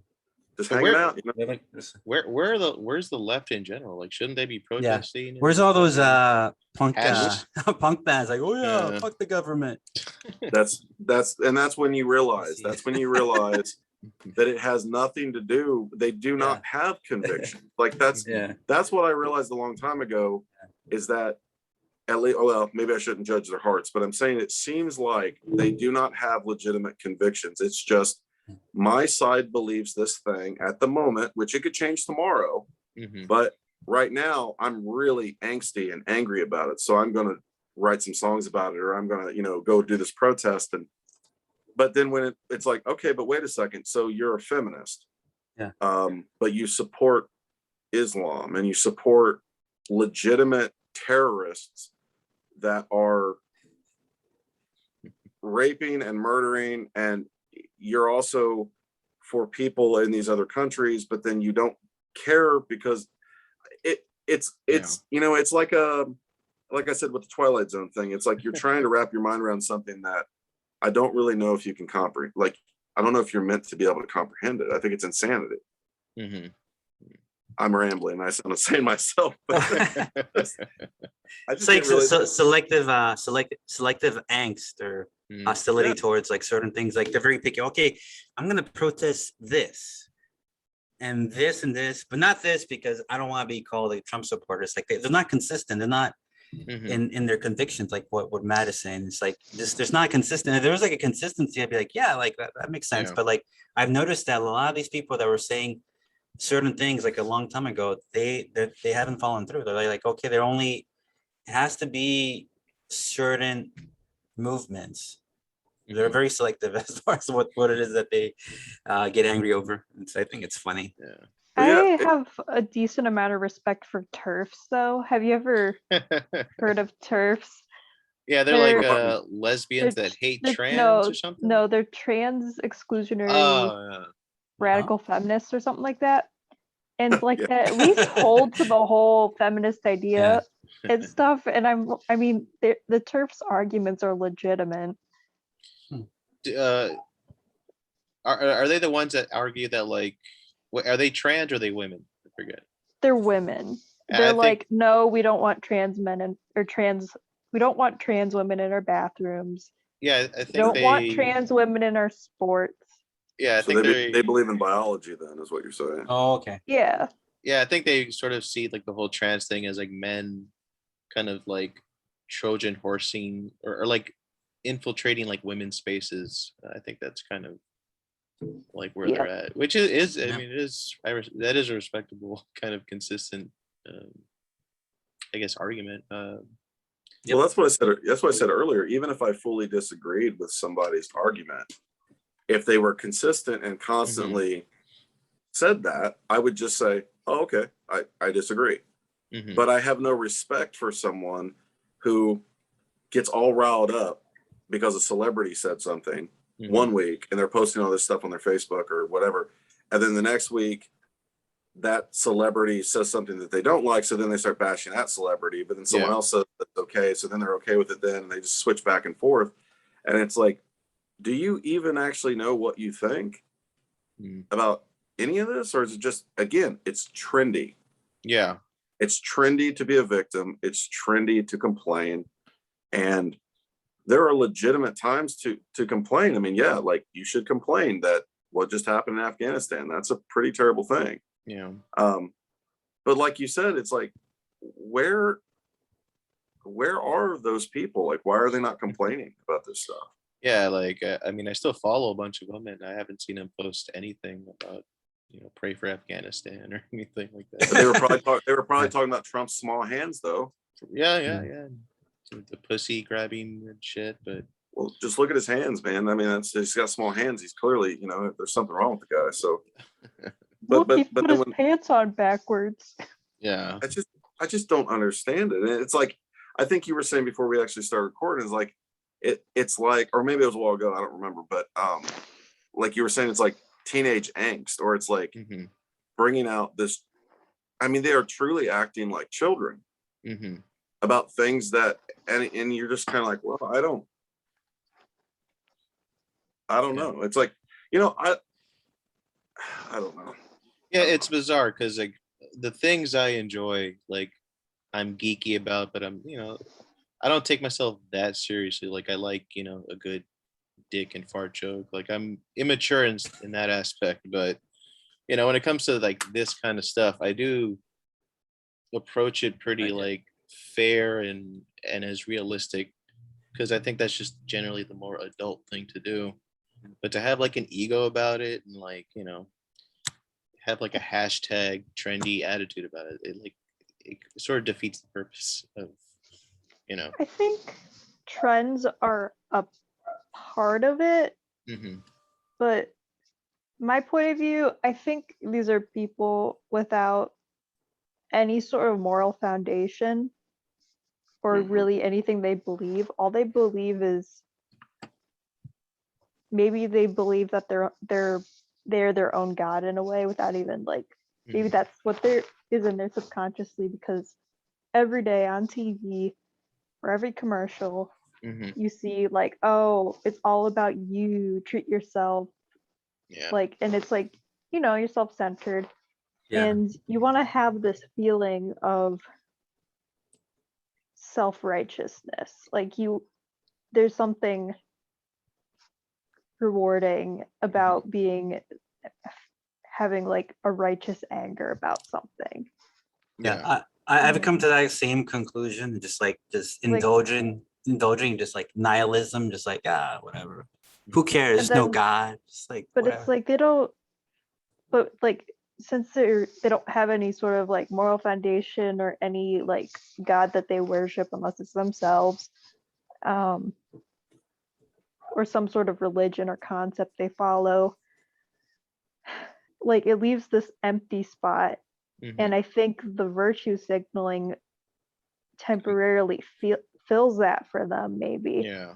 Just So hanging where- out, you know? Where's the left in general? Like, shouldn't they be protesting? and Where's all those fucking- punk Hats? punk bands like, oh yeah, Yeah. fuck the government. That's when you realize, that it has nothing to do, they do not have conviction. Like that's what I realized a long time ago, is that at least, well, maybe I shouldn't judge their hearts, but I'm saying it seems like they do not have legitimate convictions. It's just, my side believes this thing at the moment, which it could change tomorrow. Mhm. But right now I'm really angsty and angry about it. So I'm going to write some songs about it, or I'm going to, go do this protest. But then when it's like, okay, but wait a second. So you're a feminist. Yeah. But you support Islam and you support legitimate terrorists that are raping and murdering, and you're also for people in these other countries, but then you don't care because it's it's like I said with the Twilight Zone thing, it's like you're trying to wrap your mind around something that I don't really know if you can comprehend. Like, I don't know if you're meant to be able to comprehend it. I think it's insanity. Mhm. I'm rambling. I sound insane myself. But I It's just like didn't really, selective angst or Mhm. hostility Yeah. towards like certain things. Like they're very picky. Okay, I'm gonna protest this and this, but not this because I don't want to be called a Trump supporters. Like they're not consistent. They're not Mhm. in their convictions. Like what Matt is saying. It's like there's not consistent. If there was like a consistency, I'd be like, yeah, like that makes sense. Yeah. But like I've noticed that a lot of these people that were saying certain things like a long time ago, they haven't fallen through. They're like, okay, it has to be certain movements. They're Mhm. very selective as far as what it is that they get angry over. And so I think it's funny. Yeah. I have a decent amount of respect for TERFs, though. Have you ever heard of TERFs? Yeah, they're like They're- lesbians that hate they're- trans or something. No, they're trans exclusionary Oh, radical feminists or something like that. And like Yeah. that at least hold to the whole feminist idea and stuff. And I mean, the TERFs arguments are legitimate. are they the ones that argue that like, are they trans or are they women? I forget. They're women. I They're think- like, no, we don't want trans men or trans we don't want trans women in our bathrooms. Yeah, I We think don't want they. trans women in our sports. Yeah, I So think they believe in biology then, is what you're saying. Oh, okay. Yeah. Yeah, I think they sort of see like the whole trans thing as like men kind of like Trojan horsing or like infiltrating like women's spaces. I think that's kind of like where they're at, which is I Yeah. mean, it is that is a respectable kind of consistent, I guess, argument. Well, that's what I said. That's what I said earlier. Even if I fully disagreed with somebody's argument, if they were consistent and constantly said that, I would just say, "Oh, okay, I disagree." Mhm. But I have no respect for someone who gets all riled up because a celebrity said something Mhm. one week and they're posting all this stuff on their Facebook or whatever, and then the next week that celebrity says something that they don't like, so then they start bashing that celebrity, but then someone Yeah. else says that's okay, so then they're okay with it then, and they just switch back and forth. And it's like, do you even actually know what you think Mm. about any of this? Or is it just, again, it's trendy. Yeah. It's trendy to be a victim. It's trendy to complain. And there are legitimate times to complain. I mean, yeah, like you should complain that what just happened in Afghanistan. That's a pretty terrible thing. Yeah. But like you said, it's like, where are those people? Like, why are they not complaining about this stuff? Yeah, like I mean, I still follow a bunch of them, and I haven't seen them post anything about, pray for Afghanistan or anything like But that. they were probably talking about Trump's small hands, though. Yeah. The pussy grabbing and shit, but Well, just look at his hands, man. I mean, he's got small hands. He's clearly, there's something wrong with the guy. So, Look, he but put then his when pants on backwards. yeah, I just don't understand it. And it's like, I think you were saying before we actually started recording, is like it's like, or maybe it was a while ago, I don't remember, but like you were saying, it's like teenage angst, or it's like hmm bringing out this. I mean, they are truly acting like children hmm about things that, and you're just kind of like, well, I don't Yeah. know. It's like, I don't know. Yeah, it's bizarre because like the things I enjoy, like I'm geeky about, but I don't take myself that seriously. Like I like, a good dick and fart joke. Like I'm immature in that aspect, but when it comes to like this kind of stuff, I do approach it pretty like fair and as realistic, because I think that's just generally the more adult thing to do. But to have like an ego about it and like, have like a hashtag trendy attitude about it, it sort of defeats the purpose of, I think trends are a part of it, mhm, but my point of view, I think these are people without any sort of moral foundation or Mhm. really anything they believe. All they believe is maybe they believe that they're their own god in a way without even like maybe mhm, that's what there is in there subconsciously, because every day on TV or every commercial mhm, you see like, oh, it's all about you, treat yourself, yeah, like, and it's like, you're self-centered Yeah. and you want to have this feeling of self-righteousness, like there's something rewarding about being having like a righteous anger about something. Yeah. yeah, I've come to that same conclusion, just Like, indulging just like nihilism, just like whatever. Who cares? and There's no then God. Just like but whatever. it's like they don't, but like since they don't have any sort of like moral foundation or any like god that they worship unless it's themselves, or some sort of religion or concept they follow, like it leaves this empty spot. mhm, And I think the virtue signaling temporarily fills that for them, maybe. yeah,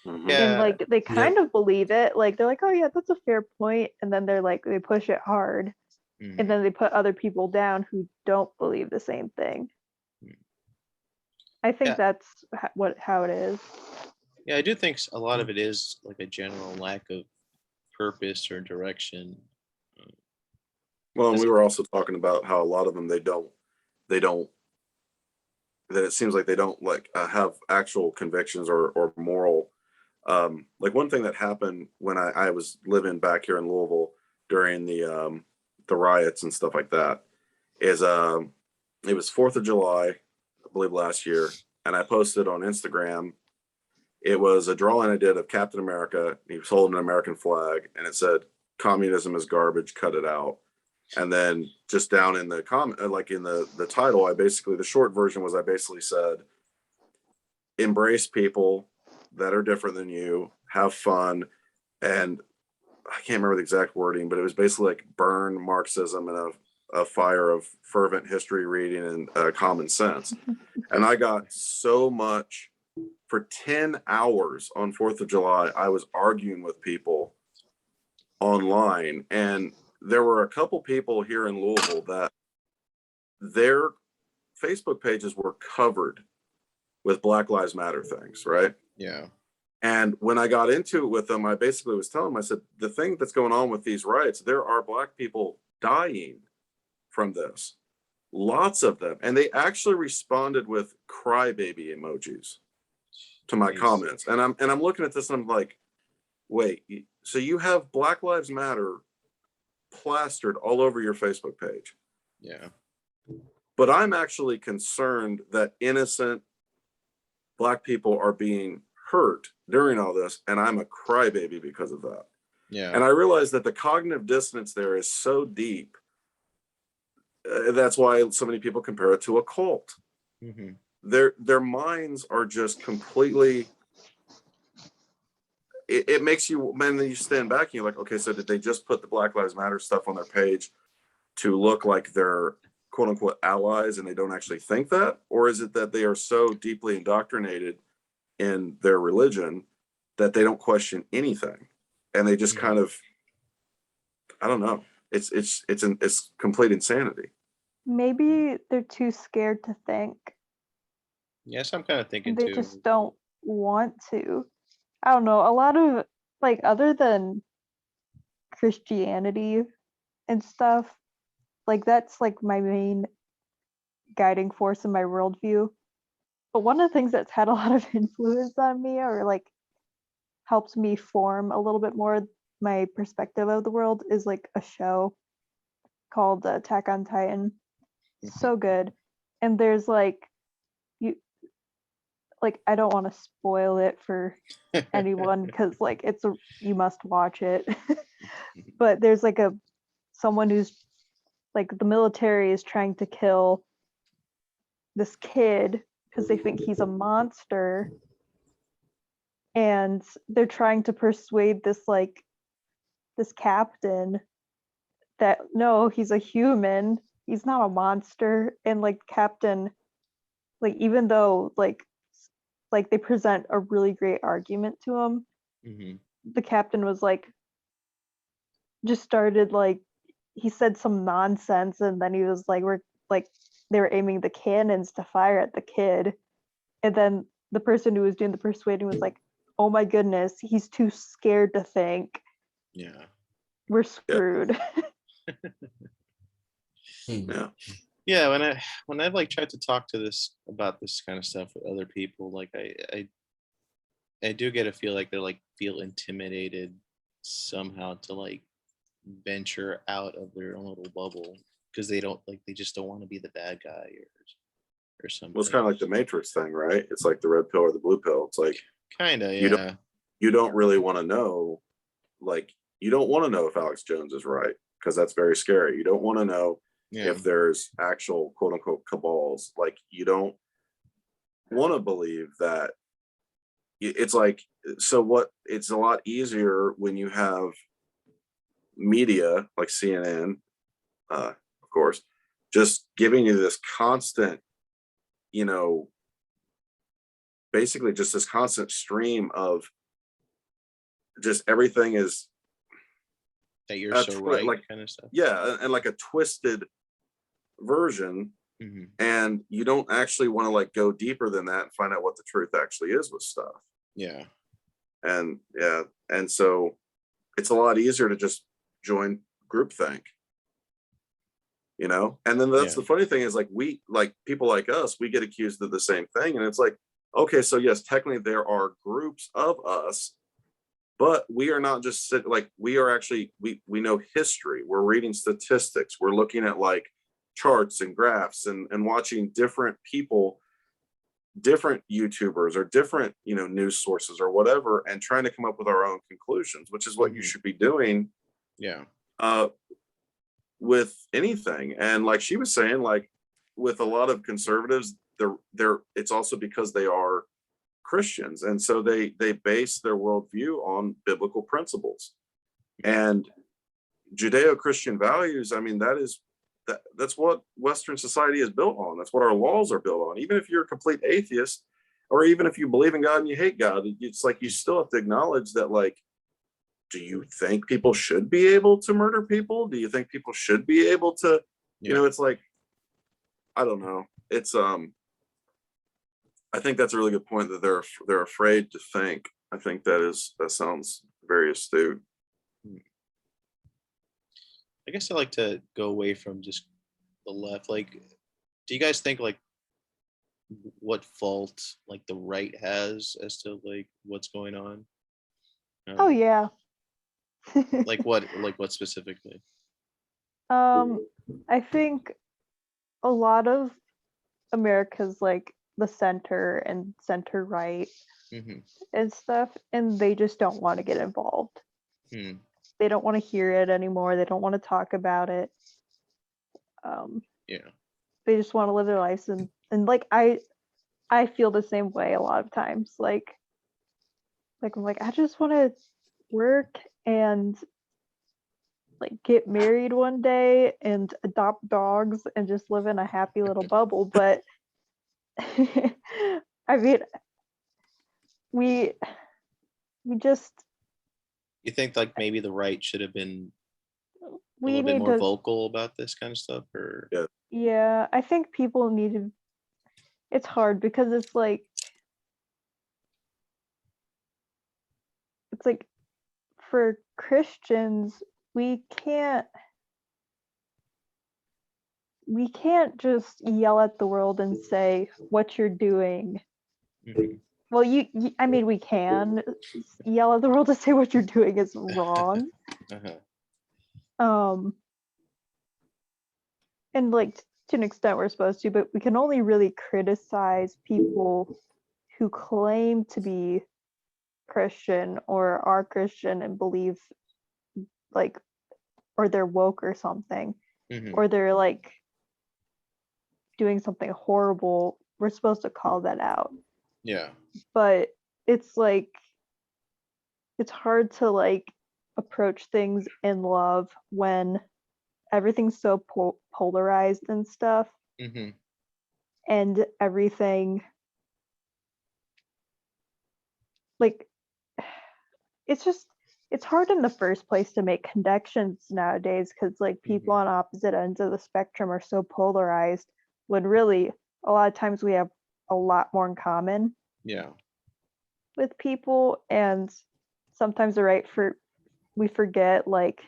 Mhm. yeah, And like they Yep. kind of believe it, like they're like, oh yeah, that's a fair point, and then they're like, they push it hard, mhm, and then they put other people down who don't believe the same thing. Mm. I think Yeah. that's how it is. yeah. I do think a lot of it is like a general lack of purpose or direction. Well, and we were also talking about how a lot of them, they don't that it seems like they don't like have actual convictions or moral. Like one thing that happened when I was living back here in Louisville during the riots and stuff like that is it was 4th of July, I believe last year, and I posted on Instagram. It was a drawing I did of Captain America. He was holding an American flag, and it said, "Communism is garbage, cut it out." And then just down in the comment, like in the title, the short version was I basically said, embrace people that are different than you, have fun, and I can't remember the exact wording, but it was basically like burn Marxism in a fire of fervent history reading and common sense. And I got so much. For 10 hours on 4th of July, I was arguing with people online, and there were a couple people here in Louisville that their Facebook pages were covered with Black Lives Matter things, right? Yeah. And when I got into it with them, I basically was telling them, I said, the thing that's going on with these riots, there are Black people dying from this, lots of them. And they actually responded with crybaby emojis to my comments. And I'm looking at this and I'm like, wait, so you have Black Lives Matter plastered all over your Facebook page. Yeah. But I'm actually concerned that innocent Black people are being hurt during all this, and I'm a crybaby because of that. Yeah. And I realize that the cognitive dissonance there is so deep. That's why so many people compare it to a cult. Mm-hmm. Their minds are just completely. It makes you, man. Then you stand back and you're like, okay, so did they just put the Black Lives Matter stuff on their page to look like they're quote unquote allies and they don't actually think that? Or is it that they are so deeply indoctrinated in their religion that they don't question anything and they just kind of, I don't know. It's complete insanity. Maybe they're too scared to think. Yes, I'm kind of thinking They too. just don't want to. I don't know. A lot of, like, other than Christianity and stuff, like, that's like my main guiding force in my worldview. But one of the things that's had a lot of influence on me, or like helped me form a little bit more my perspective of the world, is like a show called Attack on Titan. So good. And there's like, you like, I don't want to spoil it for anyone because like you must watch it. But there's like someone who's like, the military is trying to kill this kid because they think he's a monster, and they're trying to persuade this captain that no, he's a human, he's not a monster. And like captain, like, even though like they present a really great argument to him, the captain was like, just started like, he said some nonsense, and then he was like, we're like, they were aiming the cannons to fire at the kid, and then the person who was doing the persuading was like, oh my goodness, he's too scared to think. Yeah. We're screwed. Yeah. Yeah, when I've like tried to talk to about this kind of stuff with other people, like I do get a feel like they feel intimidated somehow to like venture out of their own little bubble because they just don't want to be the bad guy or something. Well, it's kind of like the Matrix thing, right? It's like the red pill or the blue pill. It's like kind of, yeah. You don't really want to know, like, you don't want to know if Alex Jones is right because that's very scary. You don't want to know if there's actual quote unquote cabals. Like, you don't want to believe that. It's like, so what? It's a lot easier when you have media like CNN, of course, just giving you this constant, basically just this constant stream of just everything is that you're so right, like, kind of stuff. Yeah, and like a twisted version, and you don't actually want to like go deeper than that and find out what the truth actually is with stuff. Yeah. And so it's a lot easier to just join groupthink. you know? And then that's Yeah. the funny thing is like people like us, we get accused of the same thing. And it's like, okay, so yes, technically there are groups of us, but we are not just like, we are actually, we know history, we're reading statistics, we're looking at like charts and graphs and watching different people, different YouTubers or different, you know, news sources or whatever, and trying to come up with our own conclusions, which is what you should be doing. Yeah. With anything. And like she was saying, like with a lot of conservatives, they're it's also because they are Christians, and so they base their worldview on biblical principles and Judeo-Christian values. I mean, that's what Western society is built on. That's what our laws are built on. Even if you're a complete atheist, or even if you believe in God and you hate God, it's like you still have to acknowledge that, like, do you think people should be able to murder people? Do you think people should be able to, you know, it's like, I don't know. It's I think that's a really good point, that they're afraid to think. I think that sounds very astute. I guess I like to go away from just the left. Like, do you guys think like what fault like the right has as to like what's going on? Oh yeah. Like what specifically? I think a lot of America's like the center and center right Mm-hmm. and stuff, and they just don't want to get involved. Hmm. They don't want to hear it anymore. They don't want to talk about it. Yeah. They just want to live their lives, and like I feel the same way a lot of times. Like I'm like, I just want to work and like get married one day and adopt dogs and just live in a happy little bubble. But I mean, we just, You think like maybe the right should have been a we little bit need more to, vocal about this kind of stuff, or yeah, I think people need to, it's hard because it's like for Christians, we can't just yell at the world and say what you're doing. Mhm. Well, I mean, we can yell at the world to say what you're doing is wrong. Uh-huh. And like to an extent we're supposed to, but we can only really criticize people who claim to be Christian or are Christian and believe like, or they're woke or something, Mhm. or they're like doing something horrible. We're supposed to call that out. Yeah. But it's like, it's hard to like approach things in love when everything's so polarized and stuff, Mm-hmm. and everything like it's hard in the first place to make connections nowadays, because like people on opposite ends of the spectrum are so polarized, when really a lot of times we have a lot more in common Yeah. with people. And sometimes we forget like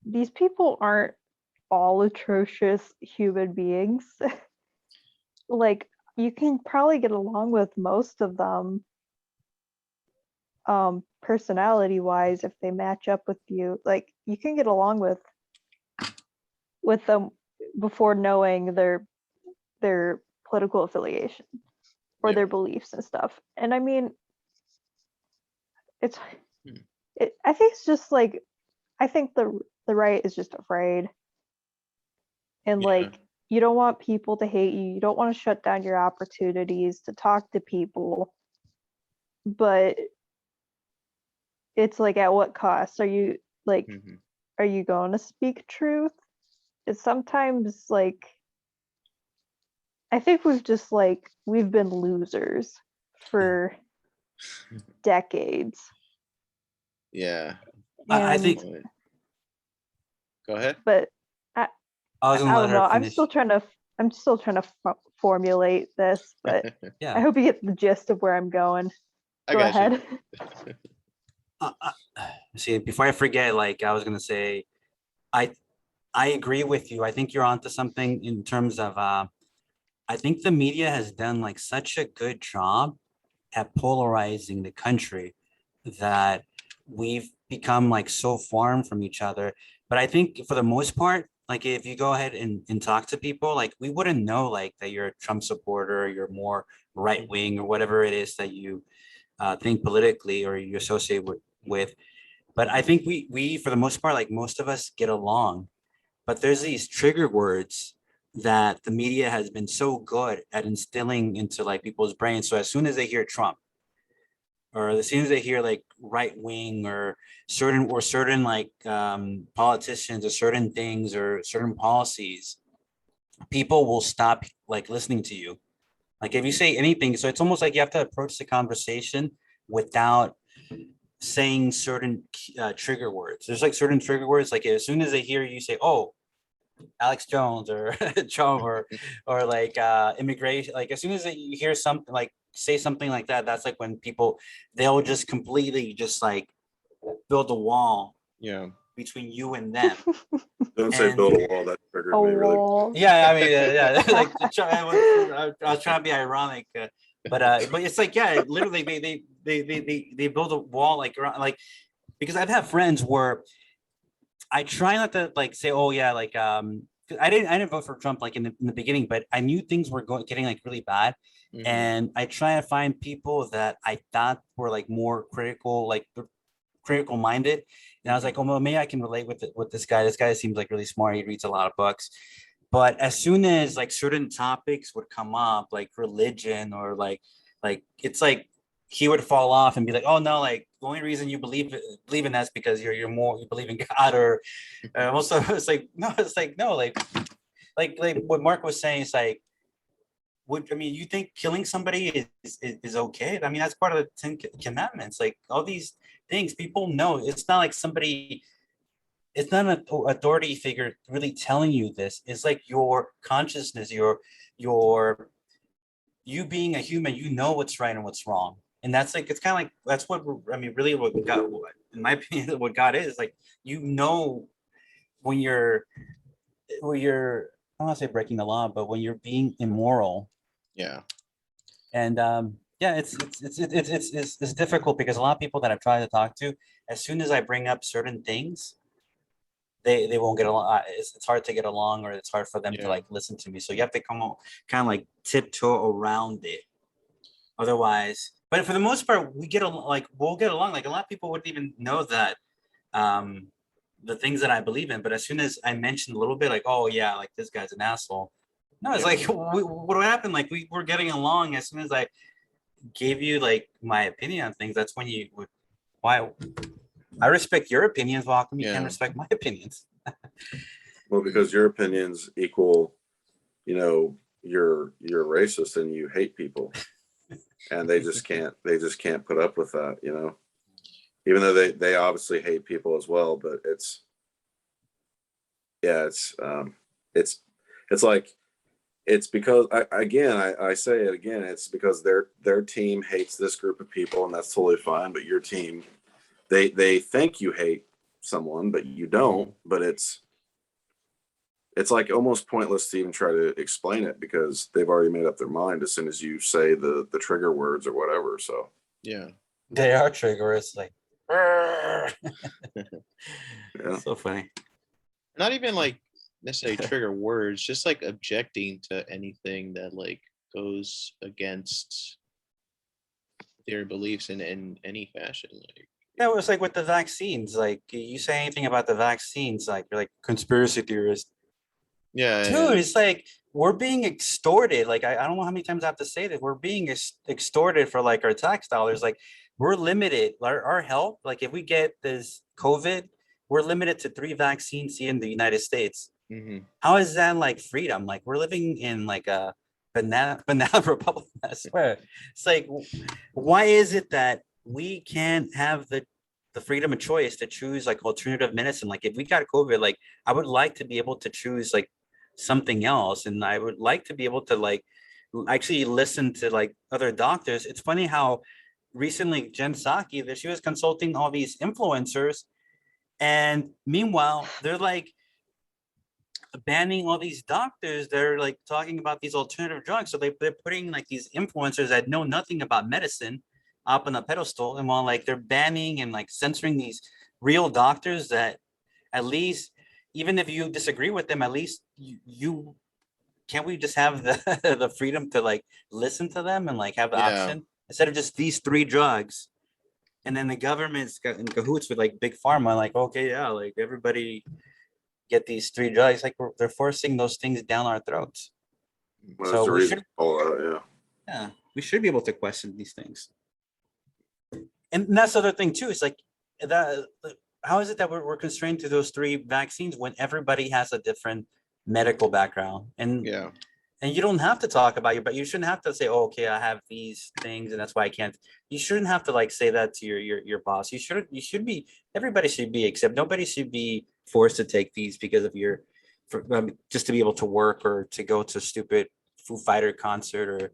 these people aren't all atrocious human beings. Like you can probably get along with most of them personality wise if they match up with you. Like you can get along with them before knowing their political affiliation or their beliefs and stuff. And I mean, I think it's just like, I think the right is just afraid, and like you don't want people to hate you. You don't want to shut down your opportunities to talk to people, but it's like, at what cost? Are you like, are you going to speak truth? It's sometimes like, I think we've been losers for decades. Yeah. I think. Go ahead. But I was gonna I let don't her know. I'm finish. still trying to formulate this, but Yeah. I hope you get the gist of where I'm going. Go got you. ahead. See, before I forget, like I was gonna say, I agree with you. I think you're onto something in terms of I think the media has done like such a good job at polarizing the country that we've become like so far from each other. But I think for the most part, like if you go ahead and talk to people, like we wouldn't know like that you're a Trump supporter, you're more right wing or whatever it is that you think politically or you associate with. But I think we for the most part, like most of us get along. But there's these trigger words that the media has been so good at instilling into like people's brains. So as soon as they hear Trump, or as soon as they hear like right wing or certain like politicians or certain things or certain policies, people will stop like listening to you. Like if you say anything, so it's almost like you have to approach the conversation without saying certain trigger words. There's like certain trigger words, like as soon as they hear you say, "Oh, Alex Jones" or Trump or like immigration, like as soon as you hear something like say something like that, that's like when people they'll just completely just like build a wall Yeah. between you and them. Don't say And build a wall. That triggered A me really. wall. yeah, I mean, yeah, like I was trying to be ironic, but it's like yeah, literally they build a wall like around like because I've had friends where I try not to like say, oh yeah, like 'cause I didn't vote for Trump like in the beginning, but I knew things were getting like really bad. Mhm. And I try to find people that I thought were like more critical, like critical minded. And I was like, oh well, maybe I can relate with this guy. This guy seems like really smart. He reads a lot of books. But as soon as like certain topics would come up, like religion or like it's like he would fall off and be like, oh no, like the only reason you believe in that's because you believe in God or also it's like no, it's like no, like what Mark was saying is like would I mean you think killing somebody is okay? I mean that's part of the Ten Commandments. Like all these things people know. It's not like somebody it's not an authority figure really telling you this. It's like your consciousness, your you being a human, you know what's right and what's wrong. And that's like it's kind of like that's what I mean, really what God, in my opinion, what God is like. You know when you're I don't want to say breaking the law, but when you're being immoral. Yeah. And yeah, it's difficult because a lot of people that I've tried to talk to, as soon as I bring up certain things, they won't get along. It's hard to get along, or it's hard for them to Yeah. like listen to me. So you have to come on, kind of like tiptoe around it. Otherwise, but for the most part, we'll get along. Like a lot of people wouldn't even know that um the things that I believe in. But as soon as I mentioned a little bit, like, oh yeah, like this guy's an asshole. No, it's Yeah. like what happened? Like we were getting along as soon as I gave you like my opinion on things. That's when you would why I respect your opinions. Well, how come you can't Yeah. respect my opinions? Well, because your opinions equal, you're racist and you hate people, and they just can't put up with that, even though they obviously hate people as well. But it's like it's because I say it again, it's because their team hates this group of people, and that's totally fine. But your team, they think you hate someone, but you don't. But it's like almost pointless to even try to explain it because they've already made up their mind as soon as you say the trigger words or whatever. So Yeah. They are triggers, like yeah. so funny. Not even like necessarily trigger words, just like objecting to anything that like goes against their beliefs in any fashion. Like Yeah, it was like with the vaccines. Like you say anything about the vaccines, like you're like conspiracy theorist. yeah, Dude, it's like we're being extorted. Like I don't know how many times I have to say that we're being extorted for like our tax dollars. Like we're limited. Our health, like if we get this COVID, we're limited to 3 vaccines here in the United States. hmm How is that like freedom? Like we're living in like a banana republic. I swear. It's like why is it that we can't have the freedom of choice to choose like alternative medicine? Like if we got COVID, like I would like to be able to choose like something else, and I would like to be able to like actually listen to like other doctors. It's funny how recently Jen Psaki that she was consulting all these influencers, and meanwhile they're like banning all these doctors that are like talking about these alternative drugs. So they're putting like these influencers that know nothing about medicine up on a pedestal, and while like they're banning and like censoring these real doctors that at least, even if you disagree with them, at least you can't we just have the the freedom to like listen to them and like have the Yeah. option instead of just these three drugs. And then the government's got in cahoots with like big pharma, like, okay, yeah, like everybody get these three drugs, like they're forcing those things down our throats. Well, So there's a we reason should, for all that, yeah. yeah, we should be able to question these things. And that's the other thing too. It's like that. How is it that we're constrained to those three vaccines when everybody has a different medical background? And Yeah. and you don't have to talk about but you shouldn't have to say, oh, okay, I have these things and that's why I can't. You shouldn't have to like say that to your boss. You should be, everybody should be, except nobody should be forced to take these because of your, just to be able to work or to go to stupid Foo Fighter concert or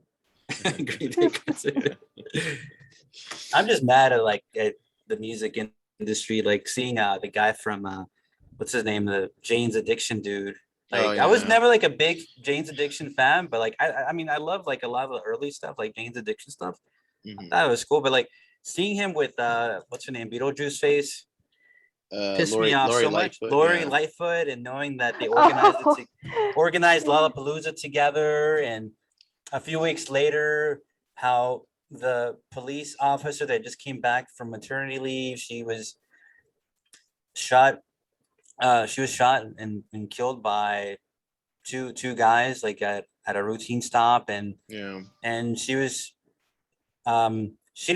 Green Day concert. I'm just mad at like at the music industry, like seeing the guy from what's his name, the Jane's Addiction dude. Like, Oh, I was yeah. never like a big Jane's Addiction fan, but like I mean I love like a lot of the early stuff, like Jane's Addiction stuff. Mhm. That was cool, but like seeing him with what's her name, Beetlejuice face, pissed me off Lori so much. Lightfoot, Lori yeah. Lightfoot, and knowing that they Oh. organized Lollapalooza together, and a few weeks later, how the police officer that just came back from maternity leave, she was shot. She was shot and killed by two guys like at a routine stop, Yeah. and she was she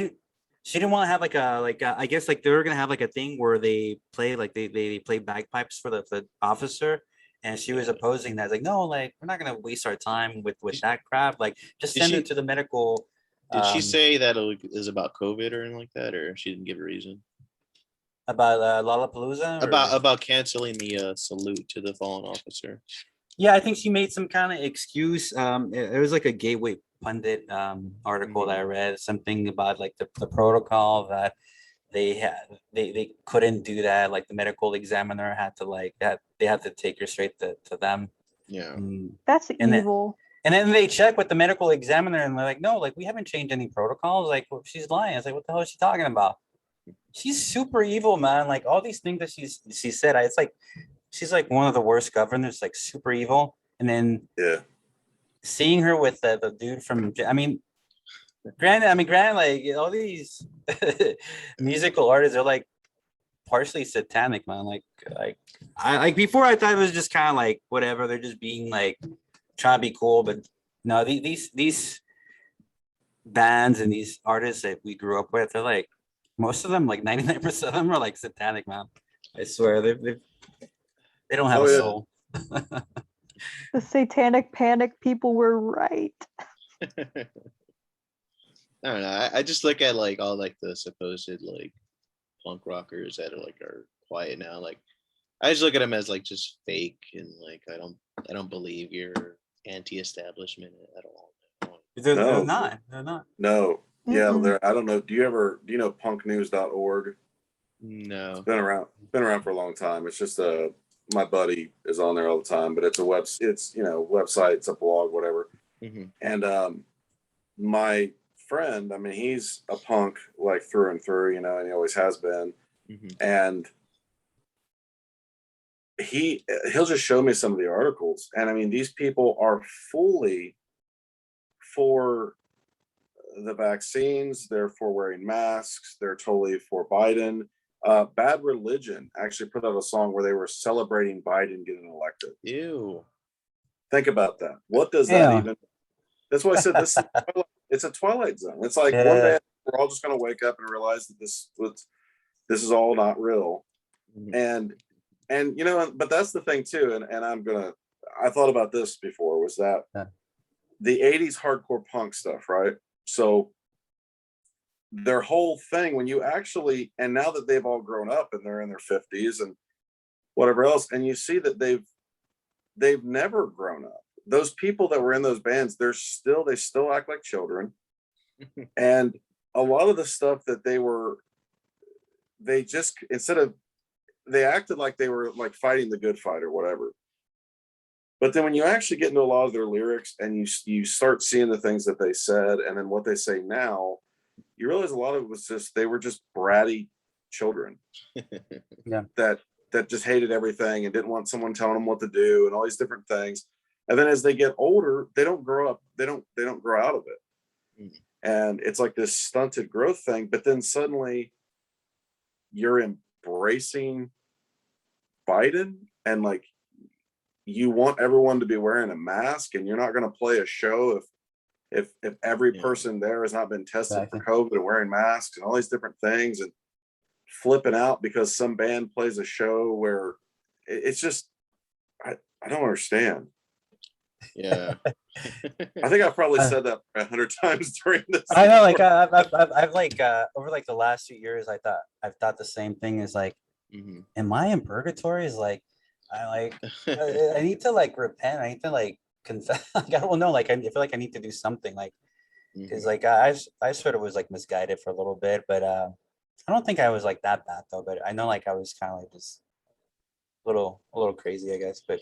didn't want to have like a, I guess like they were gonna have like a thing where they play like they play bagpipes for the officer, and she was opposing that, like, no, like we're not gonna waste our time with that crap, like just Did send she- it to the medical. Did she say that it was about COVID or anything like that, or she didn't give a reason? About Lollapalooza About canceling the salute to the fallen officer. Yeah, I think she made some kind of excuse. It was like a Gateway Pundit article that I read, something about like the protocol that they had. They couldn't do that. Like the medical examiner had to like that. They had to take her straight to them. Yeah. That's And then- evil. And then they check with the medical examiner and they're like, no, like we haven't changed any protocols. Like, well, she's lying. I was like, what the hell is she talking about? She's super evil, man. Like all these things that she said, it's like she's like one of the worst governors, like super evil. And then Yeah. seeing her with the dude from, granted, like all these musical artists are like partially satanic, man. Like I like before I thought it was just kind of like whatever. They're just being like trying to be cool, but no, these bands and these artists that we grew up with, they're like most of them, like 99% of them are like satanic, man. I swear they don't have Oh, a yeah. soul. The satanic panic people were right. I don't know. I just look at like all like the supposed like punk rockers that are quiet now. Like I just look at them as like just fake, and like I don't believe you're anti-establishment at all. They're No. not. They're not. No. Yeah, Mm-mm. there. I don't know. Do you know punknews.org? No. It's been around for a long time. It's just my buddy is on there all the time, but it's a website, it's a blog, whatever. Mhm. And my friend, I mean, he's a punk like through and through, and he always has been. Mhm. And he'll just show me some of the articles, and I mean, these people are fully for the vaccines. They're for wearing masks. They're totally for Biden. Bad Religion actually put out a song where they were celebrating Biden getting elected. Ew. Think about that. What does that Yeah. even? That's why I said this. It's a Twilight Zone. It's like one Yeah. day we're all just going to wake up and realize that this is all not real. Mhm. And but that's the thing too. And I thought about this before, was that the 80s hardcore punk stuff, right? So their whole thing, when you actually, and now that they've all grown up and they're in their 50s and whatever else, and you see that they've never grown up. Those people that were in those bands, they still act like children. And a lot of the stuff that they acted like they were like fighting the good fight or whatever. But then when you actually get into a lot of their lyrics and you start seeing the things that they said and then what they say now, you realize a lot of it was just they were just bratty children. Yeah. That just hated everything and didn't want someone telling them what to do and all these different things. And then as they get older, they don't grow up, they don't grow out of it. Mm. And it's like this stunted growth thing, but then suddenly you're embracing Biden and like you want everyone to be wearing a mask and you're not going to play a show if every person there has not been tested for COVID and wearing masks and all these different things and flipping out because some band plays a show where it's just I don't understand. Yeah. I think I've probably said that 100 times during this. I know, like I've like over like the last few years, I've thought the same thing. Is like, am I in purgatory? Is like, I need to like repent. I need to like confess. Like, I don't know. Like I feel like I need to do something. Like, because like I sort of was like misguided for a little bit, but I don't think I was like that bad though. But I know like I was kind of like just a little crazy, I guess. But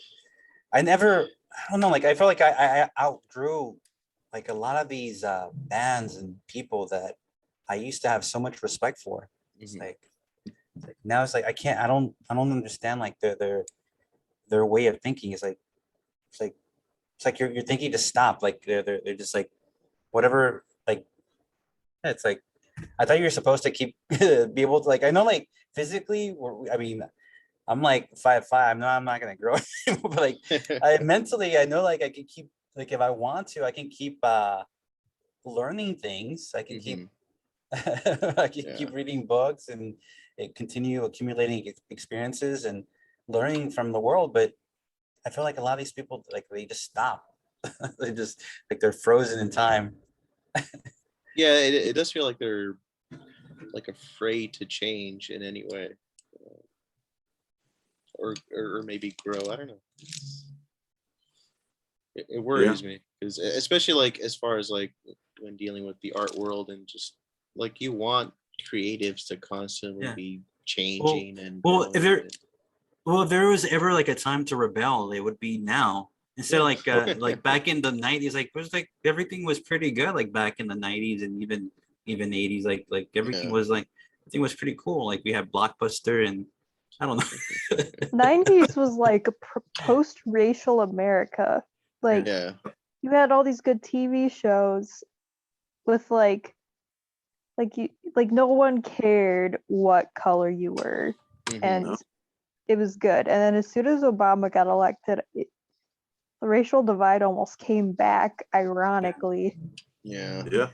I don't know, like I felt like I outgrew like a lot of these bands and people that I used to have so much respect for. It's like now it's like I don't understand like their way of thinking. It's like you're thinking to stop. Like they're just like whatever, like it's like I thought you were supposed to keep be able to, like, I know like physically I mean I'm like 5'5". No, I'm not gonna grow anymore, but like I mentally, I know like I can keep, like if I want to, I can keep learning things. I can keep I can keep reading books and continue accumulating experiences and learning from the world. But I feel like a lot of these people, like they just stop. They just like they're frozen in time. Yeah, it does feel like they're like afraid to change in any way. Or maybe grow. I don't know. It worries me because especially like as far as like when dealing with the art world and just like you want creatives to constantly be changing and if there was ever like a time to rebel, it would be now. Instead of like back in the 90s, like it was like everything was pretty good, like back in the 90s and even 80s, like everything was like everything was pretty cool. Like we had Blockbuster and I don't know. 90s was like a post-racial America. Like you had all these good TV shows with like no one cared what color you were, and it was good. And then as soon as Obama got elected, the racial divide almost came back, ironically. Yeah.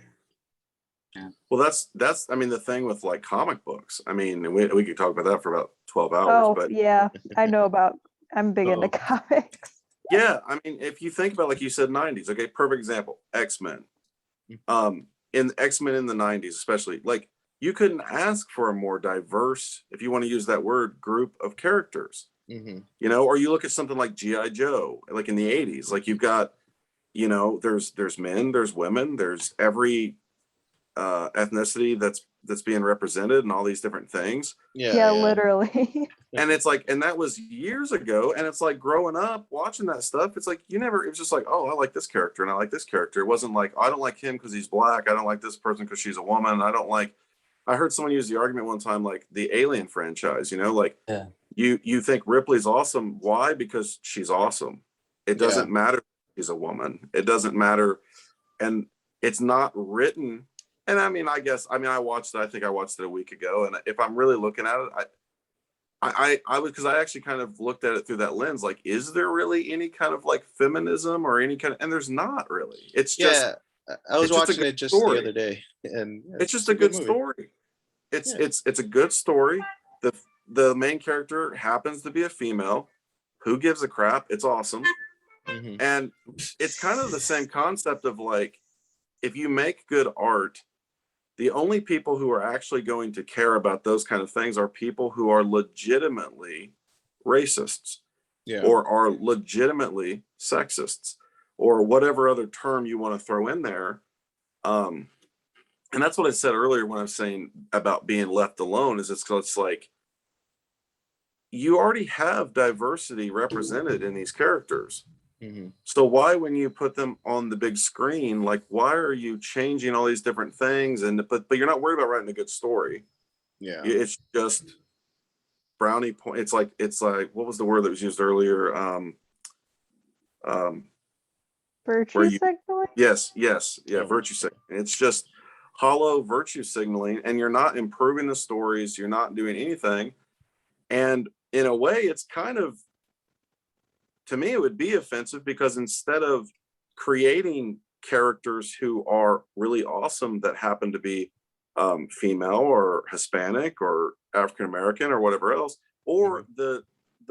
Well, that's I mean the thing with like comic books. I mean, we could talk about that for about 12 hours. Oh, but yeah, I know about. I'm big into comics. Yeah, I mean, if you think about, like you said, 90s. Okay, perfect example. X-Men. In X-Men in the 90s, especially, like you couldn't ask for a more diverse, if you want to use that word, group of characters. You know, or you look at something like G.I. Joe, like in the 80s. Like you've got, you know, there's men, there's women, there's every ethnicity that's being represented and all these different things. Yeah, literally. And it's like, and that was years ago, and it's like growing up watching that stuff, it's like it was just like, oh, I like this character and I like this character. It wasn't like, I don't like him because he's black, I don't like this person because she's a woman, I heard someone use the argument one time, like the Alien franchise, you know, like you think Ripley's awesome. Why? Because she's awesome. It doesn't matter if she's a woman. It doesn't matter. And it's not written. And I mean, I think I watched it a week ago. And if I'm really looking at it, I was, because I actually kind of looked at it through that lens. Like, is there really any kind of like feminism or any kind of, and there's not really. It's just, I was watching it just the other day, and it's just a good story. It's a good story. The main character happens to be a female. Who gives a crap? It's awesome. And it's kind of the same concept of like, if you make good art, the only people who are actually going to care about those kind of things are people who are legitimately racists or are legitimately sexists or whatever other term you want to throw in there. And that's what I said earlier when I was saying about being left alone, is it's like you already have diversity represented in these characters. Mhm. So why, when you put them on the big screen, like why are you changing all these different things? And but you're not worried about writing a good story. Yeah. It's just brownie point. It's like what was the word that was used earlier? Um, Virtue you signaling? yes, yeah, Oh, virtue signaling. It's just hollow virtue signaling, and you're not improving the stories. You're not doing anything. And in a way, it's kind of, to me, it would be offensive because instead of creating characters who are really awesome that happen to be female or Hispanic or African American or whatever else, or the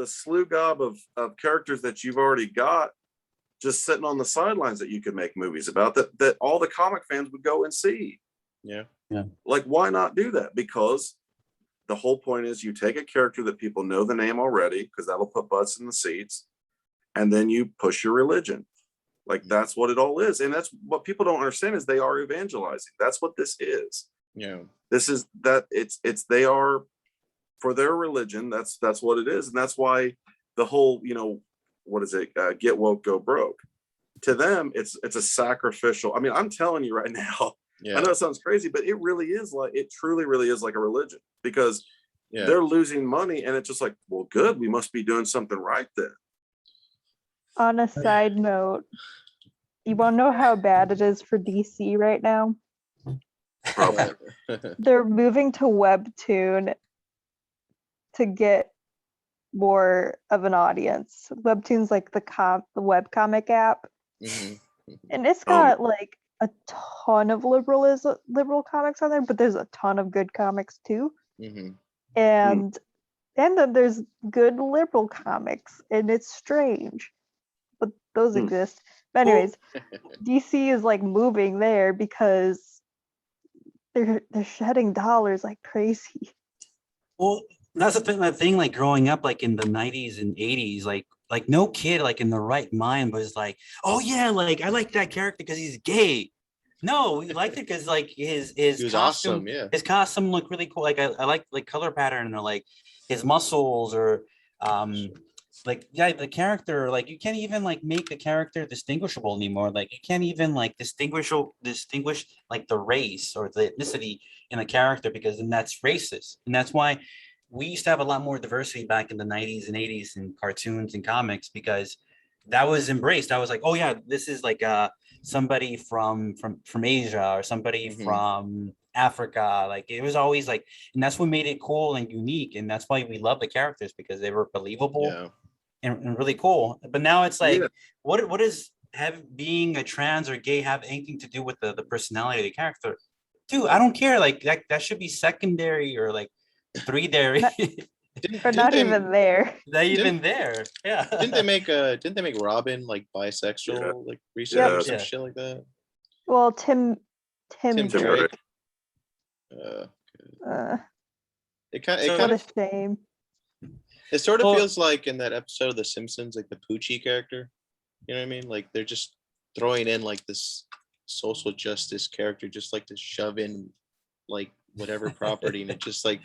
slew gob of characters that you've already got just sitting on the sidelines that you could make movies about, that all the comic fans would go and see. Yeah. Like, why not do that? Because the whole point is you take a character that people know the name already, because that'll put butts in the seats, and then you push your religion. Like, that's what it all is. And that's what people don't understand, is they are evangelizing. That's what this is. Yeah. This is that it's they are, for their religion, that's what it is. And that's why the whole, what is it? Get woke, go broke. To them, it's a sacrificial. I mean, I'm telling you right now, Yeah. I know it sounds crazy, but it truly really is like a religion, because Yeah. they're losing money, and it's just like, well, good, we must be doing something right then. On a side note, you want to know how bad it is for DC right now? Probably. They're moving to Webtoon to get more of an audience. Webtoon's like the webcomic app, Mhm. and it's got like a ton of liberal comics on there, but there's a ton of good comics too. Mhm. And then there's good liberal comics, and it's strange, but those exist. But anyways, DC is like moving there because they're shedding dollars like crazy. Well, that's the thing. Like growing up, like in the 90s and 80s, like no kid like in the right mind was like, oh yeah, like I like that character because he's gay. No, we liked it because like his He was costume, awesome. Yeah. his costume looked really cool. Like I like color pattern, or like his muscles, or like yeah, the character. Like you can't even like make the character distinguishable anymore. Like you can't even like distinguish like the race or the ethnicity in a character, because then that's racist. And that's why we used to have a lot more diversity back in the 90s and 80s in cartoons and comics, because that was embraced. I was like, oh yeah, this is like somebody from Asia, or somebody Mhm. from Africa. Like it was always like, and that's what made it cool and unique. And that's why we love the characters, because they were believable Yeah. and really cool. But now it's like, Yeah. what is being a trans or gay have anything to do with the personality of the character? Dude, I don't care. Like that should be secondary or like three-dairy. Or not even there. Not even there. Yeah. Didn't they make Robin like bisexual like recently or some Yeah. shit like that? Well, Tim Tim Drake. Uh, uh, it kind So- what of a shame. it sort of Well- feels like in that episode of The Simpsons, like the Poochie character. You know what I mean? Like they're just throwing in like this social justice character, just like to shove in like whatever property, and it just like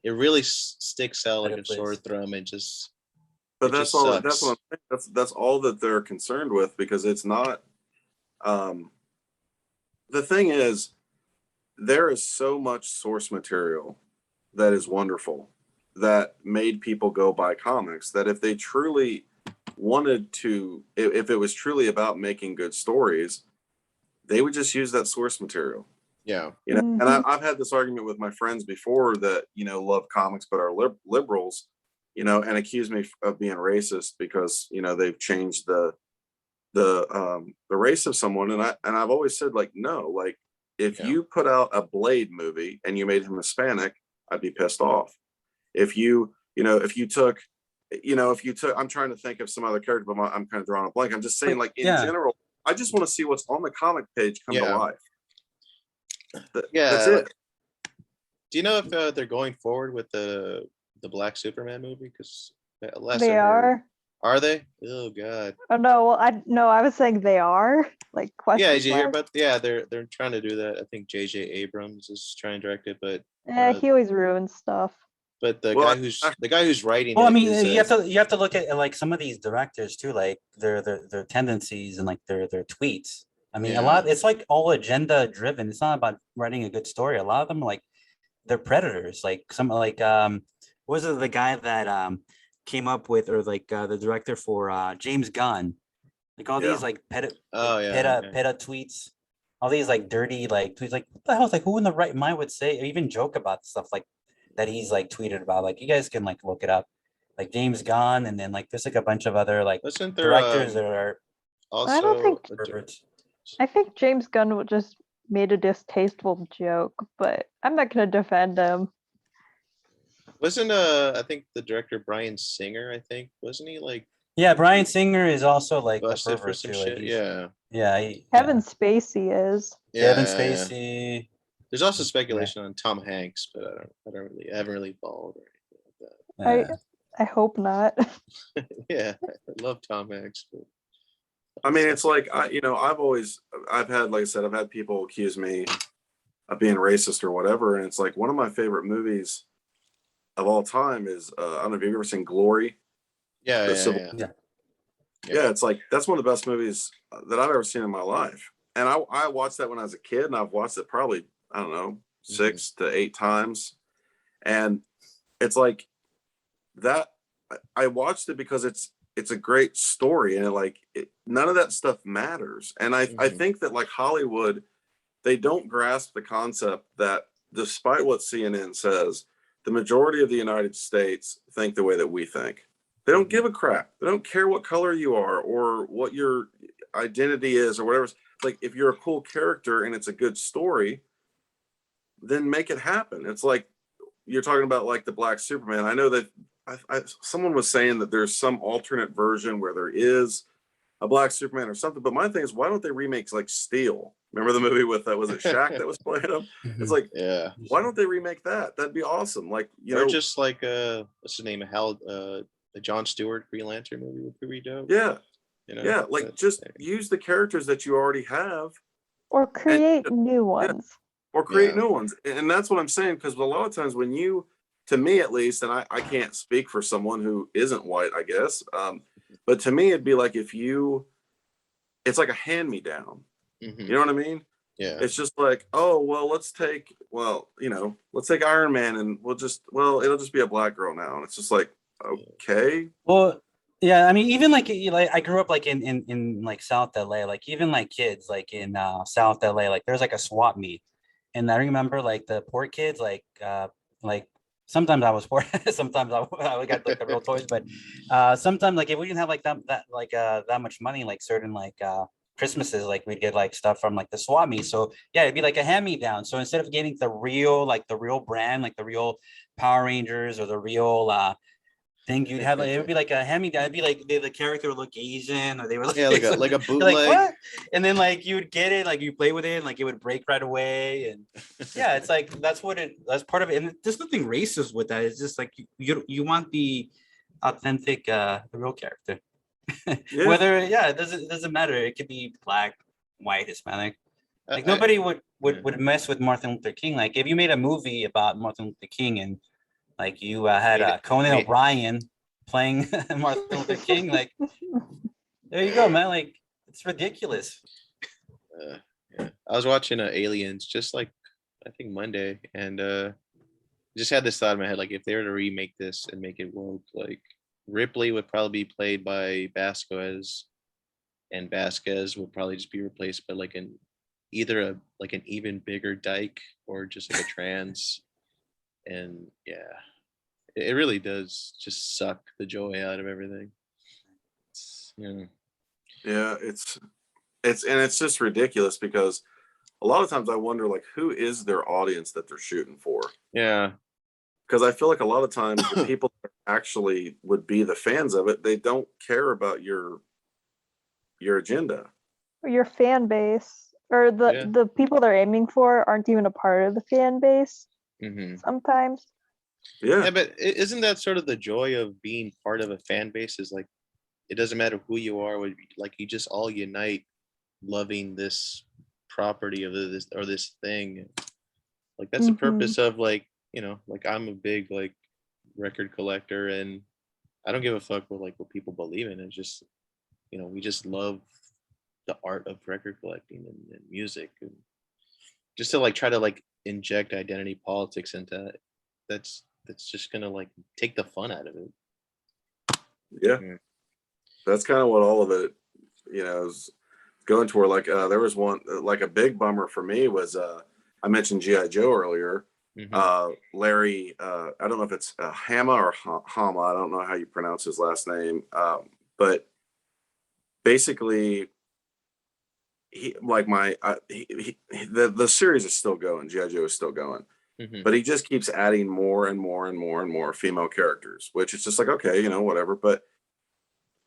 it really sticks out like a sore thumb, and just. But It that's just all. sucks. That's what I'm saying. That's all that they're concerned with, because it's not. The thing is, there is so much source material that is wonderful, that made people go buy comics, that if they truly wanted to, if it was truly about making good stories, they would just use that source material. Yeah. And I've had this argument with my friends before that love comics but are liberals, and accuse me of being racist because they've changed the race of someone, and I've always said, like, no, like if you put out a Blade movie and you made him Hispanic, I'd be pissed off. If you took, I'm trying to think of some other character, but I'm kind of drawing a blank. I'm just saying, like, in general, I just want to see what's on the comic page come to life. That's it. Do you know if they're going forward with the Black Superman movie? Because They are. Are they? Oh God. Oh no, well, I was saying they are. Like question. Yeah, did you hear mark? about? Yeah, they're trying to do that. I think J.J. Abrams is trying to direct it, but He always ruins stuff. But the Well, guy who's writing Well, I it mean, is, you have to look at like some of these directors too, like their tendencies and like their tweets. I mean, a Yeah. lot it's like all agenda driven. It's not about writing a good story. A lot of them like they're predators. Like some like was it the guy that came up with or like the director for James Gunn? Like all Yeah. these like Oh, yeah, okay. peta tweets, all these like dirty like tweets. Like what the hell? Like who in the right mind would say or even joke about stuff like that he's like tweeted about? Like you guys can like look it up. Like James Gunn, and then like there's like a bunch of other like Wasn't there directors that are I don't think- also perverts. I think James Gunn would just made a distasteful joke, but I'm not gonna defend him. wasn't I think the director Brian Singer, I think, wasn't he like Yeah, Brian Singer is also like a busted for pervert some too. Like shit? he's, Yeah. yeah, Kevin Spacey is. Kevin Yeah, yeah. Spacey. There's also speculation on Tom Hanks, but I haven't really followed or anything like Yeah. I hope not. that. Yeah, I love Tom Hanks. But I mean, it's like I've had, like I said, I've had people accuse me of being racist or whatever, and it's like one of my favorite movies of all time is I don't know if you've ever seen Glory. yeah, The yeah, Civil- yeah. Yeah, it's like that's one of the best movies that I've ever seen in my life, and I watched that when I was a kid, and I've watched it probably I don't know 6 to 8 times, and it's like that. I watched it because it's a great story, and none of that stuff matters. And I Mhm. think that like Hollywood, they don't grasp the concept that despite what CNN says, the majority of the United States think the way that we think. They don't give a crap. They don't care what color you are or what your identity is or whatever. It's like if you're a cool character and it's a good story, then make it happen. It's like you're talking about like the Black Superman. I know that someone was saying that there's some alternate version where there is a Black Superman or something. But my thing is, why don't they remake like Steel? Remember the movie with was it Shaq that was playing him? It's like, Yeah. why don't they remake that? That'd be awesome. Like Or just like what's his name? The John Stewart Green Lantern movie would be pretty dope. yeah, You know? yeah. Like just use the characters that you already have, Or create new ones. or create Yeah. new ones. And that's what I'm saying, because a lot of times when you, to me at least, and I can't speak for someone who isn't white, I guess, but to me it'd be like if you, it's like a hand me down. Mhm. You know what I mean? Yeah. It's just like, oh well, let's take Iron Man, and it'll just be a black girl now, and it's just like, okay, Well, yeah, I mean, even like I grew up like in like South LA, like even like kids like in South LA, like there's like a swap meet, and I remember like the poor kids, like sometimes I was poor, sometimes I got like the real toys, but sometimes like if we didn't have like that much money, like certain like Christmases, like we'd get like stuff from like the swap meet. So yeah, it'd be like a hand me down. So instead of getting the real brand, like the real Power Rangers or the real thing, you'd have like, it would be like a hand me down. It'd be like the character would look Asian, or they would look Yeah, like a you're bootleg. like, what? And then like you would get it, like you play with it, and like it would break right away. And yeah, it's like that's part of it. And there's nothing racist with that. It's just like you want the authentic the real character. yeah. Whether it doesn't matter. It could be black, white, Hispanic. Like nobody would mess with Martin Luther King. Like if you made a movie about Martin Luther King and like you had Conan O'Brien playing Martin Luther King, like there you go, man. Like it's ridiculous. Yeah. I was watching Aliens just like I think Monday, and just had this thought in my head, like if they were to remake this and make it woke, like Ripley would probably be played by Vasquez, and Vasquez would probably just be replaced by like an even bigger dyke or just like a trans. And yeah, it really does just suck the joy out of everything. Yeah, it's just ridiculous, because a lot of times I wonder like who is their audience that they're shooting for. Yeah. Because I feel like a lot of times the people that actually would be the fans of it, they don't care about your agenda. Your fan base, or the people they're aiming for aren't even a part of the fan base sometimes. Yeah, but isn't that sort of the joy of being part of a fan base? Is like it doesn't matter who you are, like you just all unite loving this property of this thing. Like that's the purpose of like, like I'm a big like record collector, and I don't give a fuck what people believe in. It's just, we just love the art of record collecting and music, and just to try to inject identity politics into it, that's just gonna take the fun out of it. Yeah, that's kind of what all of it, is going toward. There was one, a big bummer for me was, I mentioned G.I. Joe earlier. Larry, I don't know if it's Hama or Hama, I don't know how you pronounce his last name, but basically the series is still going. G.I. Joe is still going, but he just keeps adding more and more and more and more female characters, which is just okay, whatever. But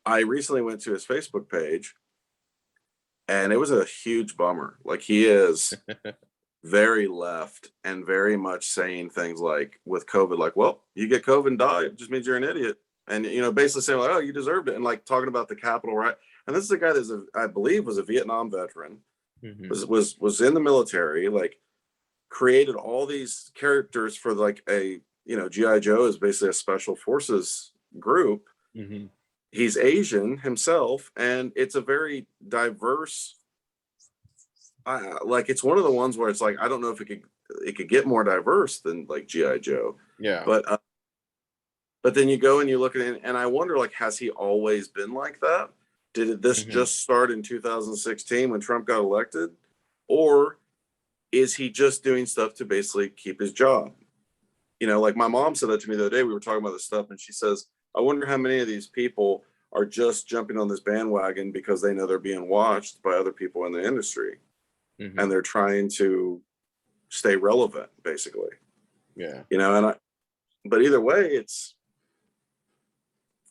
I recently went to his Facebook page, and it was a huge bummer. He is very left and very much saying things with COVID, well, you get COVID and die, it just means you're an idiot. And, basically saying, oh, you deserved it. And talking about the Capitol, right? And this is a guy that I believe was a Vietnam veteran, was in the military, created all these characters for a, G.I. Joe is basically a special forces group. He's Asian himself, and it's a very diverse, it's one of the ones where it's I don't know if it could get more diverse than G.I. Joe. Yeah. But then you go and you look at it, and I wonder, has he always been like that? Did this just start in 2016 when Trump got elected? Or is he just doing stuff to basically keep his job? My mom said that to me the other day. We were talking about this stuff, and she says, I wonder how many of these people are just jumping on this bandwagon because they know they're being watched by other people in the industry. And they're trying to stay relevant, basically. Yeah. But either way,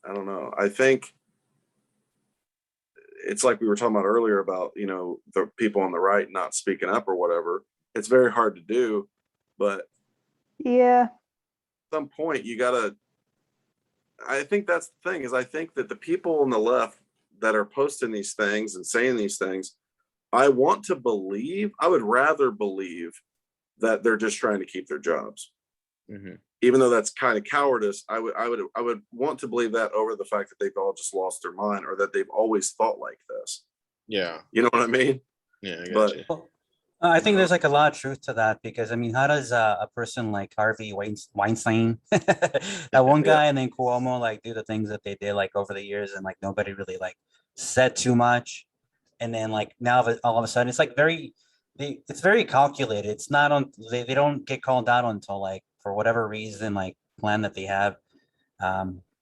I don't know. I think it's we were talking about earlier about, the people on the right not speaking up or whatever. It's very hard to do, but yeah, at some point I think that's the thing, is I think that the people on the left that are posting these things and saying these things, I would rather believe that they're just trying to keep their jobs. Even though that's kind of cowardice, I would want to believe that over the fact that they've all just lost their mind, or that they've always thought like this. Yeah. You know what I mean? Yeah, I got you. Well, I think there's a lot of truth to that, because how does a person like Harvey Weinstein, that one guy, and then Cuomo do the things that they did over the years, and nobody really said too much, and then now all of a sudden it's it's very calculated. It's not on, they don't get called out until for whatever reason plan that they have,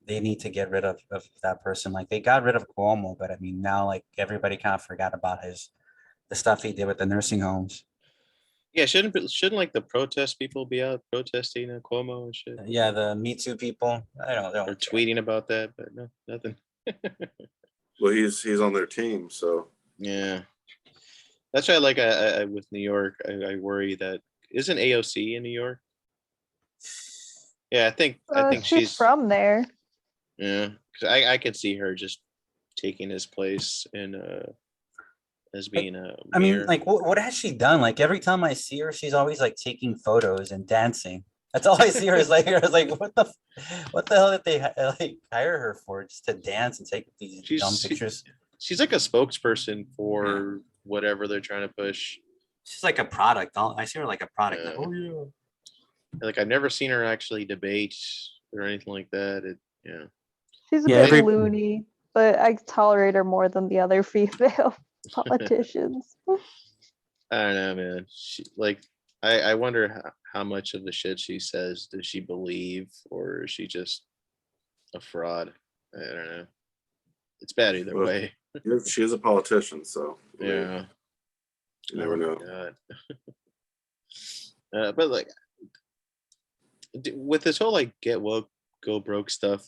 they need to get rid of that person. They got rid of Cuomo, but I mean now everybody kind of forgot about the stuff he did with the nursing homes. Yeah, shouldn't the protest people be out protesting Cuomo and shit? Yeah, the Me Too people. I don't know. Or tweeting about that, but no, nothing. Well, he's on their team, so yeah. That's why I with New York, I worry that isn't AOC in New York? Yeah, I think she's from there. Yeah, because I could see her just taking his place in as being a I mean, mayor. what has she done? Every time I see her, she's always taking photos and dancing. That's all I see her is what the hell did they hire her for, just to dance and take these dumb pictures? She's a spokesperson for whatever they're trying to push. She's a product. I see her like a product. Yeah. Oh yeah. I've never seen her actually debate or anything like that. She's a bit loony, but I tolerate her more than the other female politicians. I don't know, man. She I wonder how much of the shit she says does she believe, or is she just a fraud? I don't know. It's bad either way. She is a politician, so yeah, you never know. But with this whole get woke, go broke stuff,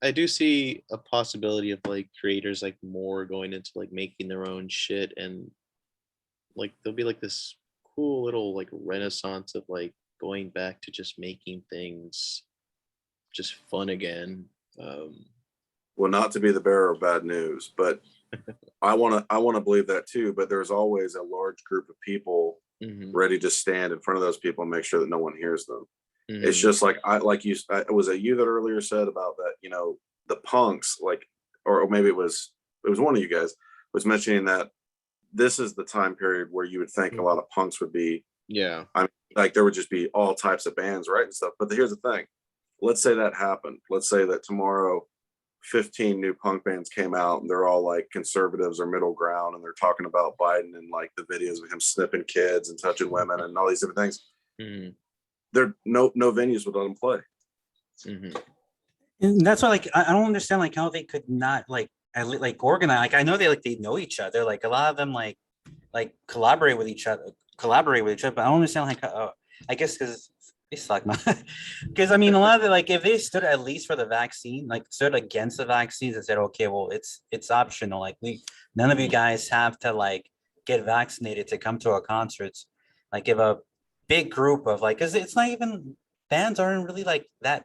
I do see a possibility of creators more going into making their own shit, and there'll be this cool little renaissance of going back to just making things just fun again. Well, not to be the bearer of bad news, but I want to believe that too. But there's always a large group of people ready to stand in front of those people and make sure that no one hears them. It's Mhm. just like was it you that earlier said about that, the punks, like, or maybe it was one of you guys was mentioning that this is the time period where you would think a lot of punks would be. Yeah. I mean, like there would just be all types of bands, right, and stuff. But here's the thing: let's say that happened. Let's say that tomorrow, 15 new punk bands came out, and they're all like conservatives or middle ground, and they're talking about Biden and like the videos of him snipping kids and touching women and all these different things. Mhm. There, no venues would let them play. Mhm. And that's why, like, I don't understand, like, how they could not, like, like organize. Like, I know they know each other. Like, a lot of them, like collaborate with each other. But I don't understand, like, I guess because they suck, man. Because I mean, a lot of the, like, if they stood at least for the vaccine, like, stood against the vaccines and said, okay, well, it's optional. Like, none of you guys have to like get vaccinated to come to our concerts. Like, if a big group of like, because it's not even bands aren't really like that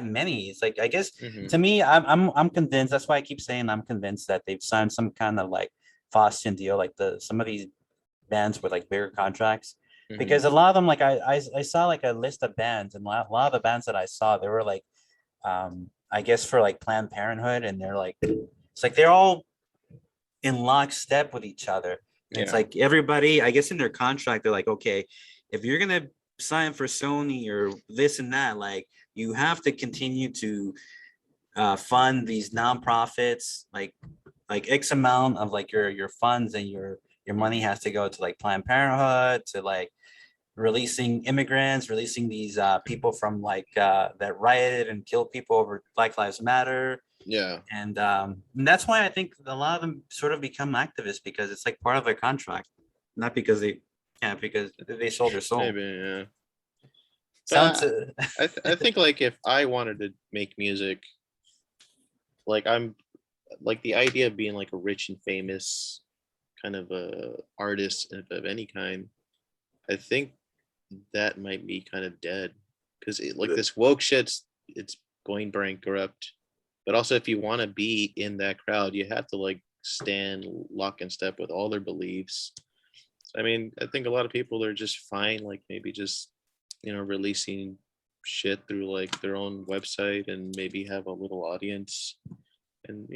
many. It's like, I guess Mhm. to me, I'm convinced. That's why I keep saying I'm convinced that they've signed some kind of like Faustian deal, like some of these bands with like bigger contracts. Mhm. Because a lot of them, like I saw like a list of bands, and a lot of the bands that I saw, they were like, I guess for like Planned Parenthood, and they're like, it's like they're all in lockstep with each other. And it's Yeah. like everybody, I guess in their contract, they're like, okay, if you're gonna sign for Sony or this and that, like you have to continue to fund these nonprofits, like X amount of like your funds and your money has to go to like Planned Parenthood, to like releasing immigrants, releasing these people from like that rioted and killed people over Black Lives Matter. Yeah. And that's why I think a lot of them sort of become activists, because it's like part of their contract, not because because they sold their soul. Maybe. Yeah. Sounds But I think like if I wanted to make music, like I'm like the idea of being like a rich and famous kind of a artist of any kind, I think that might be kind of dead because like The- this woke shit's it's going bankrupt. But also, if you want to be in that crowd, you have to like stand lock and step with all their beliefs. I mean, I think a lot of people are just fine, like maybe just releasing shit through like their own website and maybe have a little audience, and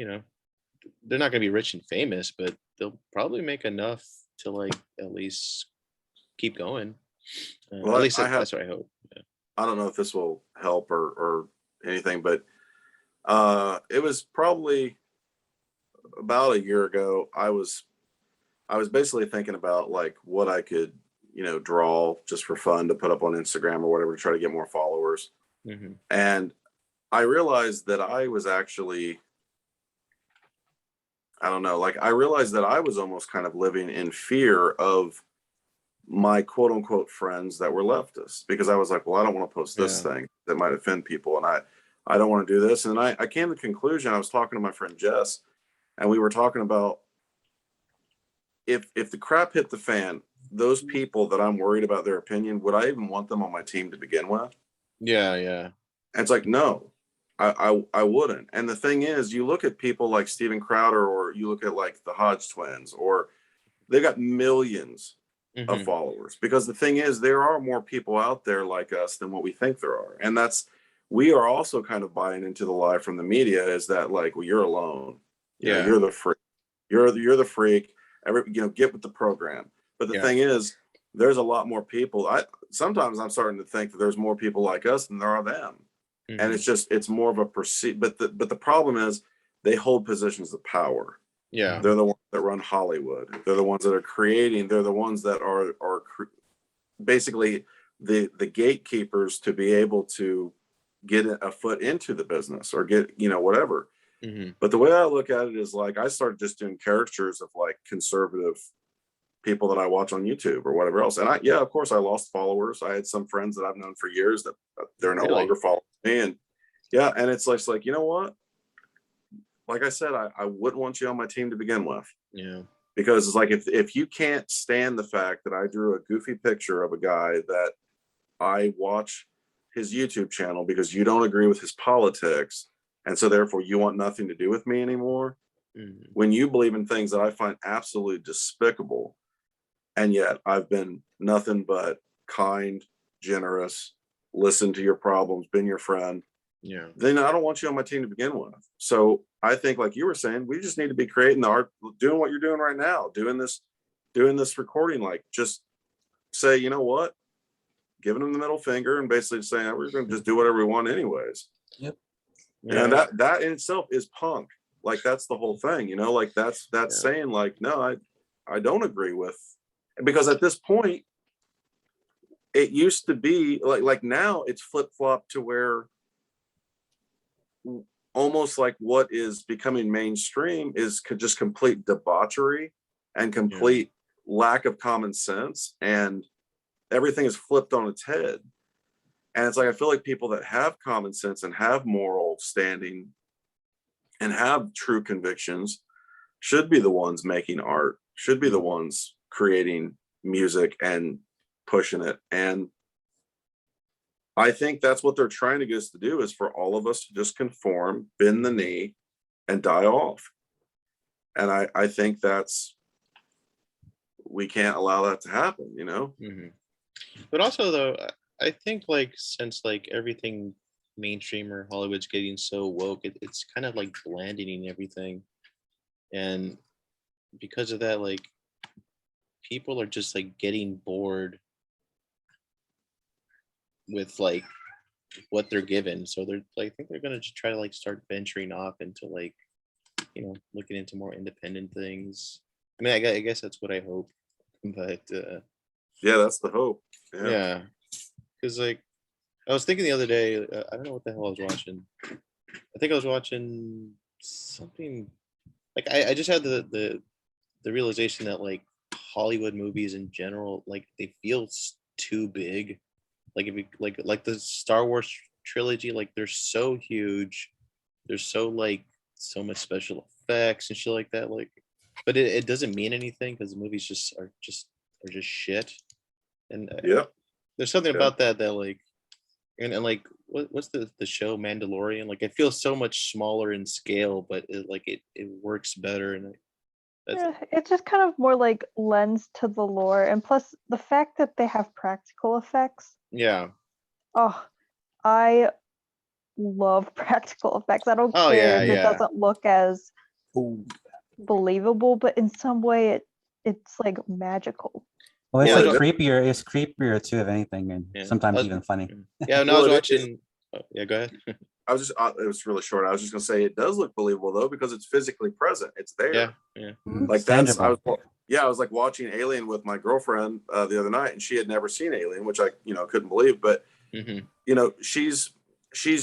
they're not gonna be rich and famous, but they'll probably make enough to like at least keep going. At Well, least that's what I hope. Yeah. I don't know if this will help or anything, but it was probably about a year ago. I was basically thinking about like what I could, draw just for fun to put up on Instagram or whatever to try to get more followers. Hmm. And I realized that I was actually, I don't know, like I realized that I was almost kind of living in fear of my quote unquote friends that were leftists, because I was like, well, I don't want to post this Yeah. thing that might offend people. And I don't want to do this. And I came to the conclusion, I was talking to my friend Jess, and we were talking about if the crap hit the fan, those people that I'm worried about their opinion, would I even want them on my team to begin with? Yeah. Yeah. And it's like, no, I wouldn't. And the thing is, you look at people like Steven Crowder, or you look at like the Hodge twins, or they've got millions of Hmm. followers, because the thing is, there are more people out there like us than what we think there are. And we are also kind of buying into the lie from the media, is that like, well, you're alone, Yeah. you're the freak, you're the freak, get with the program. But the Yeah. thing is, there's a lot more people. Sometimes I'm starting to think that there's more people like us than there are them. And Hmm. it's more of a perceived, but the problem is, they hold positions of power. Yeah. They're the ones that run Hollywood. They're the ones that are creating. They're the ones that are basically the gatekeepers to be able to get a foot into the business, or get whatever. Hmm. But the way I look at it is, like, I started just doing caricatures of like conservative people that I watch on YouTube or whatever else. And yeah, of course I lost followers. I had some friends that I've known for years that they're no Really? longer following me. And yeah, and it's like, you know what? Like I said, I wouldn't want you on my team to begin with. Yeah. Because it's like, if you can't stand the fact that I drew a goofy picture of a guy that I watch his YouTube channel because you don't agree with his politics, and so therefore you want nothing to do with me anymore, Hmm. when you believe in things that I find absolutely despicable, and yet I've been nothing but kind, generous, listened to your problems, been your friend, Yeah. then I don't want you on my team to begin with. So I think, like you were saying, we just need to be creating the art, doing what you're doing right now, doing this recording, like just say, you know what, giving them the middle finger and basically saying we're going to just do whatever we want anyways. Yep. Yeah. And that in itself is punk. Like that's the whole thing, you know, like that's saying like, no, I don't agree with, because at this point it used to be like now it's flip-flopped to where almost like what is becoming mainstream is just complete debauchery and complete lack of common sense, and everything is flipped on its head. And it's like, I feel like people that have common sense and have moral standing and have true convictions should be the ones making art, should be the ones creating music and pushing it. And I think that's what they're trying to get us to do, is for all of us to just conform, bend the knee, and die off. And I think we can't allow that to happen, you know? Mm-hmm. But also though, I think like since like everything mainstream or Hollywood's getting so woke, it's kind of like blanding everything. And because of that, like people are just like getting bored with like what they're given. So they're like, I think they're gonna just try to like start venturing off into like, you know, looking into more independent things. I mean, I guess that's what I hope. But yeah, that's the hope. yeah, because like I was thinking the other day, I don't know what the hell I was watching. I think I was watching something like I just had the realization that like Hollywood movies in general, like they feel too big. Like if you like the Star Wars trilogy, like they're so huge, there's so like so much special effects and shit like that. Like, but it doesn't mean anything because the movies are just shit. And there's something about that like, and like what's the show Mandalorian? Like it feels so much smaller in scale, but it works better. And it's just kind of more like lends to the lore, and plus the fact that they have practical effects. Yeah. Oh, I love practical effects. I don't care if it doesn't look as believable, but in some way it's like magical. Well, it's like creepier. It's creepier too, if anything, and sometimes even funny. Yeah, no, I was watching. Yeah, go ahead. I was just, it was really short. I was just gonna say it does look believable though, because it's physically present. It's there. Yeah. Like that's, I was like watching Alien with my girlfriend the other night, and she had never seen Alien, which I, couldn't believe. But she's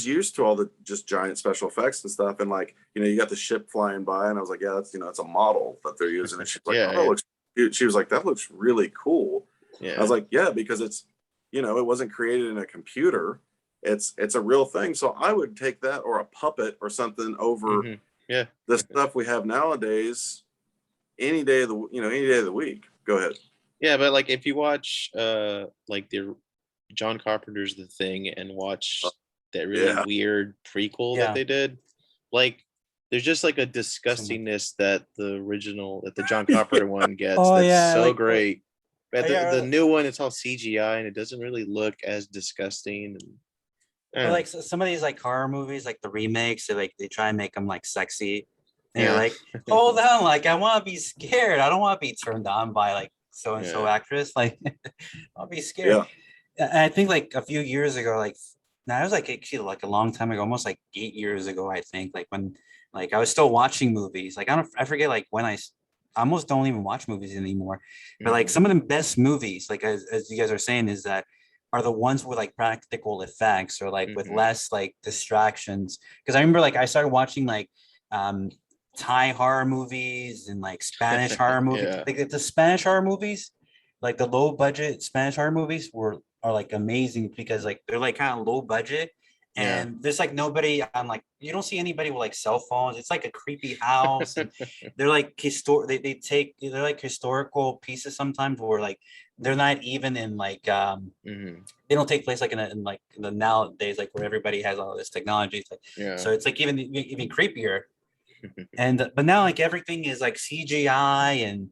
used to all the just giant special effects and stuff, and like, you got the ship flying by, and I was like, yeah, that's, it's a model that they're using. And she's like, oh, it looks. She was like, that looks really cool. Yeah. I was like, yeah, because it's, it wasn't created in a computer. It's a real thing. So I would take that or a puppet or something over the stuff we have nowadays any day of the week. Go ahead. Yeah, but like if you watch like the John Carpenter's The Thing and watch that really weird prequel that they did, like there's just like a disgustingness that the John Carpenter one gets that's so like, great. But the new one, it's all CGI and it doesn't really look as disgusting. But like some of these like horror movies, like the remakes, they try and make them like sexy. And you're like, hold on, like I want to be scared. I don't want to be turned on by like so and so actress. Like I'll be scared. Yeah. And I think like a few years ago, like now it was like actually like a long time ago, almost like 8 years ago, I think, like when like I was still watching movies. Like I forget like when I almost don't even watch movies anymore. But like some of the best movies, like as you guys are saying, are the ones with like practical effects or like with less like distractions. Because I remember like I started watching like Thai horror movies and like Spanish horror movies. Like the Spanish horror movies, like the low budget Spanish horror movies are like amazing because like they're like kind of low budget. And there's like nobody on like, you don't see anybody with like cell phones. It's like a creepy house. And they're like they're like historical pieces sometimes where like they're not even in like they don't take place like in like the nowadays, like where everybody has all this technology. It's like, so it's like even creepier. And but now like everything is like CGI and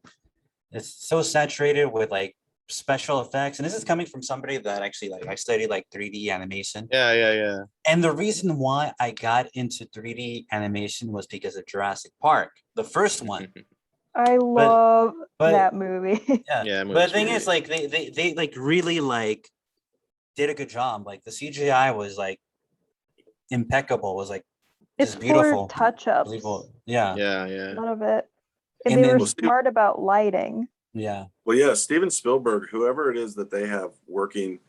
it's so saturated with like special effects, and this is coming from somebody that actually like I studied like 3D animation. Yeah. And the reason why I got into 3D animation was because of Jurassic Park, the first one. I love but- that movie. Yeah. Yeah, But the thing movie's is, like they like really like did a good job. Like the CGI was like impeccable. Was like It's just for beautiful. touch-ups, Believable. Yeah. Yeah. a lot of it. And And they were then- smart about lighting. Yeah. Well, yeah, Steven Spielberg, whoever it is that they have working.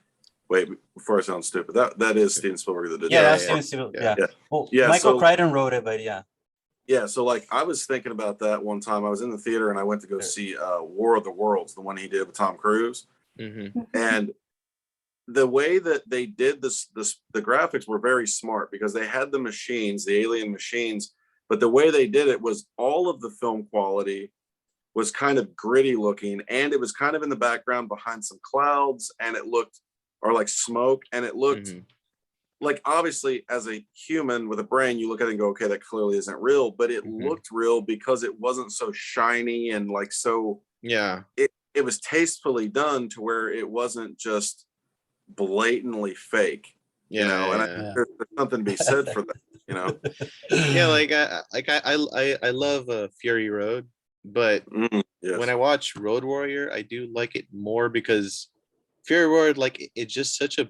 Wait, before I sound stupid, that is Steven Spielberg that did Yeah, that. that's yeah, Steven Spielberg. yeah. Yeah. Well, Yeah, Michael so- Crichton wrote it, but yeah. Yeah, so like I was thinking about that one time. I was in the theater and I went to go see War of the Worlds, the one he did with Tom Cruise. Mm-hmm. And the way that they did this, the graphics were very smart because they had the machines, the alien machines, but the way they did it was all of the film quality was kind of gritty looking, and it was kind of in the background behind some clouds, and it looked, or like smoke, and it looked like, obviously as a human with a brain, you look at it and go, okay, that clearly isn't real, but it looked real because it wasn't so shiny and like so, Yeah. it was tastefully done to where it wasn't just blatantly fake, Yeah. you know, and yeah. there's something to be said for that, you know. Yeah, like I love Fury Road, but Yes. when I watch Road Warrior, I do like it more because Fury Road, like it's just such a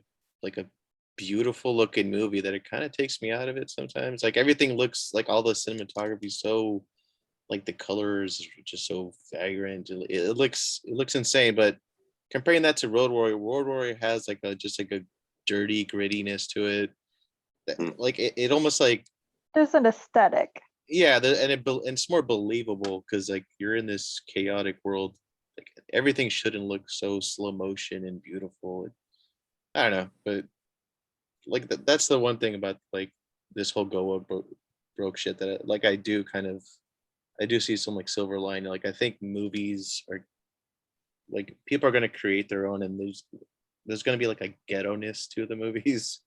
beautiful looking movie that it kind of takes me out of it sometimes. Like everything looks like all the cinematography so like the colors are just so vagrant. It looks insane, but comparing that to Road Warrior has like just like a dirty grittiness to it. Like it almost like There's an aesthetic. yeah, and it's more believable because like you're in this chaotic world. Like everything shouldn't look so slow motion and beautiful. I don't know, but like that's the one thing about like this whole broke shit that I do see some like silver lining. Like I think movies are like people are gonna create their own, and there's gonna be like a ghetto-ness to the movies.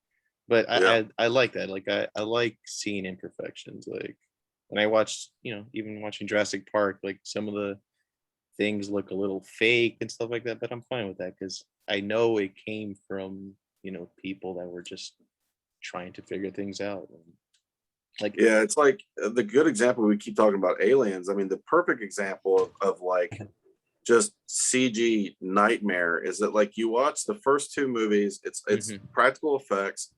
But I like that. Like I like seeing imperfections. Like when I watched, even watching Jurassic Park, like some of the things look a little fake and stuff like that, but I'm fine with that because I know it came from, people that were just trying to figure things out. Like yeah, it's like the good example, we keep talking about aliens. I mean, the perfect example of like just CG nightmare is that like you watch the first two movies, it's practical effects,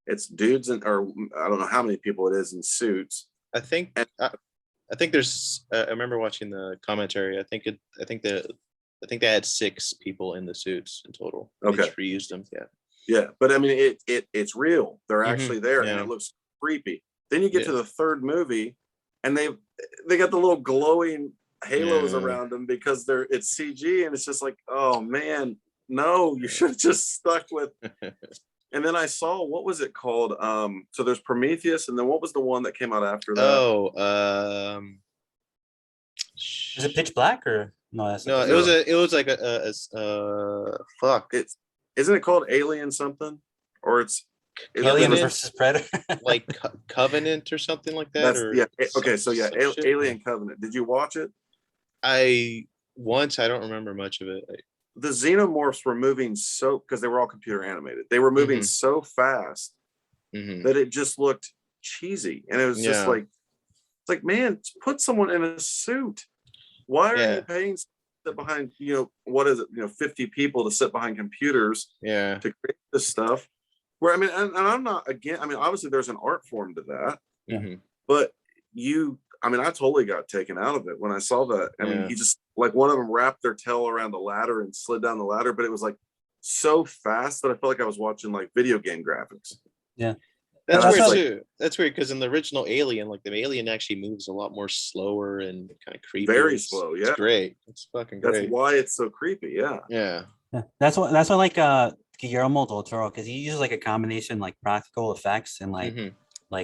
it's dudes or I don't know how many people it is in suits. I think there's I remember watching the commentary. I think they had 6 people in the suits in total. They just reused them. Yeah, but I mean it's real. They're actually there, and Yeah. it looks creepy. Then you get to the third movie, and they got the little glowing halos around them because it's CG, and it's just like, oh man, no, you should have just stuck with. And then I saw, what was it called? So there's Prometheus, and then what was the one that came out after that? Oh, Is it Pitch Black or no? That's no, it was like fuck. Isn't it called Alien something? Or it's Alien Covenant? versus Predator. Like Covenant or something like that. Okay, so some shit. Alien Covenant. Did you watch it? I don't remember much of it. The xenomorphs were moving because they were all computer animated. They were moving so fast that it just looked cheesy, and it was just like, it's like, man, put someone in a suit. Why are you paying sit behind, what is it, 50 people to sit behind computers to create this stuff? Where I mean, and I'm not again. I mean, obviously there's an art form to that, but I totally got taken out of it when I saw that. I mean, he just, like, one of them wrapped their tail around the ladder and slid down the ladder, but it was like so fast that I felt like I was watching like video game graphics. Yeah. That's That's weird like- too. That's weird because in the original Alien, like the alien actually moves a lot more slower and kind of creepy. Very It's- slow, It's yeah. great. It's fucking That's great. why it's so creepy. Yeah. Yeah. Yeah. That's why like Guillermo del Toro, because he uses like a combination like practical effects and like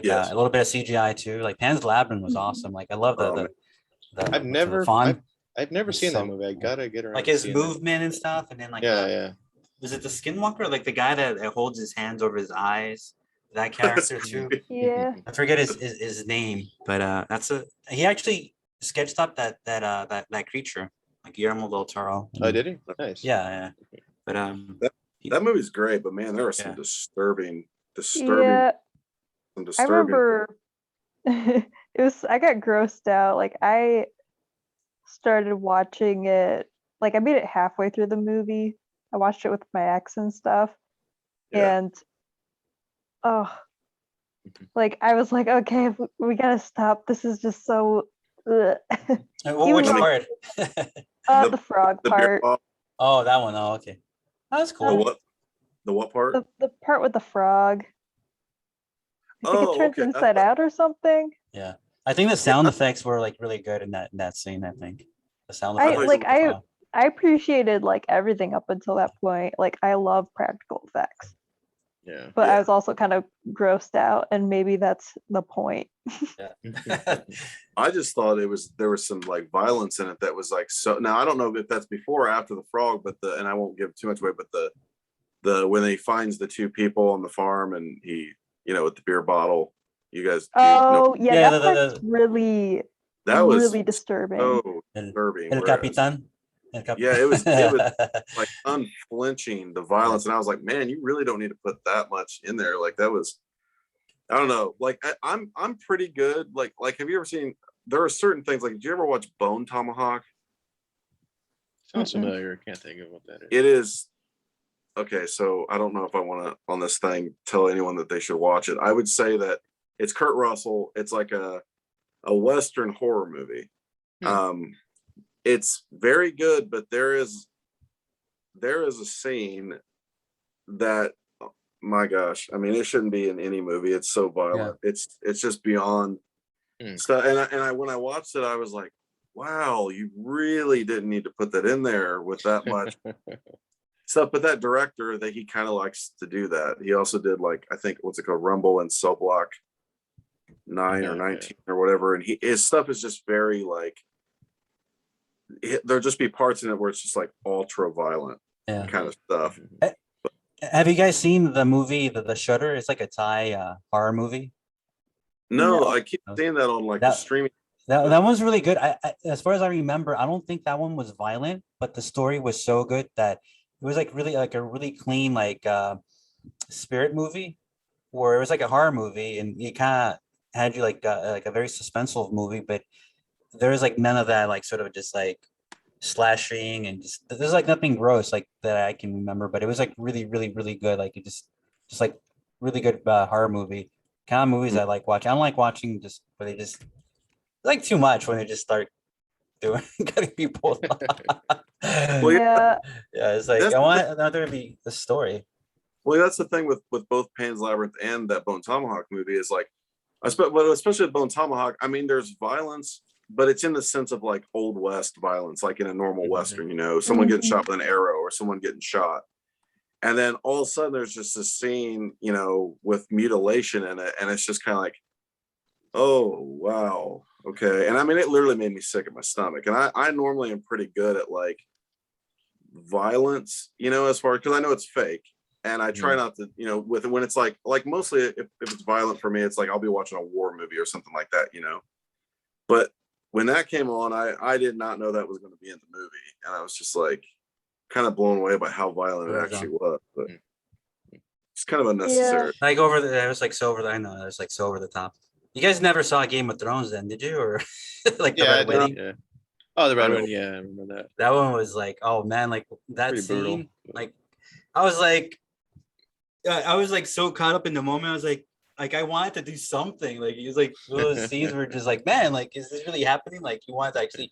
Yes. a little bit of CGI too. Like Pan's Labyrinth was awesome. Like I love the I've never font. I've never It's seen so that movie. I gotta get around. Like to his seeing that. movement and stuff, and then like Yeah. was it the Skinwalker? Like the guy that holds his hands over his eyes. That character too. Yeah. I forget his name, but he actually sketched up that creature. Guillermo del Toro. Oh, did he? Nice. Yeah. But That movie's great, but man, there are some Yeah. disturbing, Yeah, some I disturbing. remember I got grossed out. Like I started watching it, like I made it halfway through the movie. I watched it with my ex and stuff. Yeah. And like I was like, okay, we gotta stop. This is just so ugh. which Even- part? The frog The beer part. bottle- Oh, that one. Oh, okay. That's the cool. what? The what part? The part with the frog. I think Oh, it turns okay. inside out or something. Yeah, I think the sound effects were like really good in that scene. I think the sound I effects. like were fun. I appreciated like everything up until that point. Like I love practical effects. Yeah. But I Yeah. was also kind of grossed out, and maybe that's the point. I just thought there was some like violence in it that was like so. Now I don't know if that's before or after the frog, but and I won't give too much away, but the when he finds the two people on the farm and he, with the beer bottle, you guys, Oh yeah, Yeah, that part's really that was really disturbing. so disturbing. El whereas- Capitan. Yeah, it was like unflinching, the violence, and I was like, man, you really don't need to put that much in there. Like that was, I don't know. Like I'm pretty good. Like have you ever seen? There are certain things. Like, did you ever watch Bone Tomahawk? Sounds Mm-mm. familiar. Can't think of what that is. It is okay. So I don't know if I want to on this thing tell anyone that they should watch it. I would say that it's Kurt Russell. It's like a Western horror movie. It's very good, but there is a scene that, oh my gosh, I mean, it shouldn't be in any movie. It's so violent. It's just beyond stuff. And I when I watched it, I was like, wow, you really didn't need to put that in there with that much stuff. But that director, that he kind of likes to do that. He also did, like, I think, what's it called, Rumble in Cell Block 9 or 19 or whatever. And his stuff is just very like, there'll just be parts in it where it's just like ultra violent kind of stuff. Have you guys seen the movie The Shutter? It's like a Thai horror movie. No, No. I keep seeing that on like the streaming. That one's really good. I as far as I remember, I don't think that one was violent, but the story was so good that it was like really like a really clean like spirit movie, where it was like a horror movie and you kind of had you like a very suspenseful movie, but there was like none of that like sort of just like slashing and just there's like nothing gross like that I can remember, but it was like really really good. Like it just like really good horror movie kind of movies I like watching. I don't like watching just where they just like too much when they just start doing cutting people. Well, Yeah, Yeah, it's like I want another to be the story. Well, that's the thing with both Pan's Labyrinth and that Bone Tomahawk movie is like, especially with Bone Tomahawk. I mean, there's violence, but it's in the sense of like Old West violence, like in a normal Western, someone getting shot with an arrow or someone getting shot. And then all of a sudden there's just this scene, with mutilation in it. And it's just kind of like, oh, wow. Okay. And I mean, it literally made me sick at my stomach. And I normally am pretty good at like violence, as far, because I know it's fake. And I try not to, with when it's like mostly if it's violent for me, it's like I'll be watching a war movie or something like that, But when that came on, I did not know that was going to be in the movie. And I was just like kind of blown away by how violent it actually was. But it's kind of unnecessary. Like it was like so over the, I know it was like so over the top. You guys never saw Game of Thrones then, did you? Or like the Red Wedding? Yeah. Oh, the Red Wedding. Yeah, I remember that. That one was like, oh man, like that Pretty scene. brutal. Like I was like so caught up in the moment. I was like I wanted to do something. Like it was like those scenes were just like, man, like is this really happening? Like you wanted to actually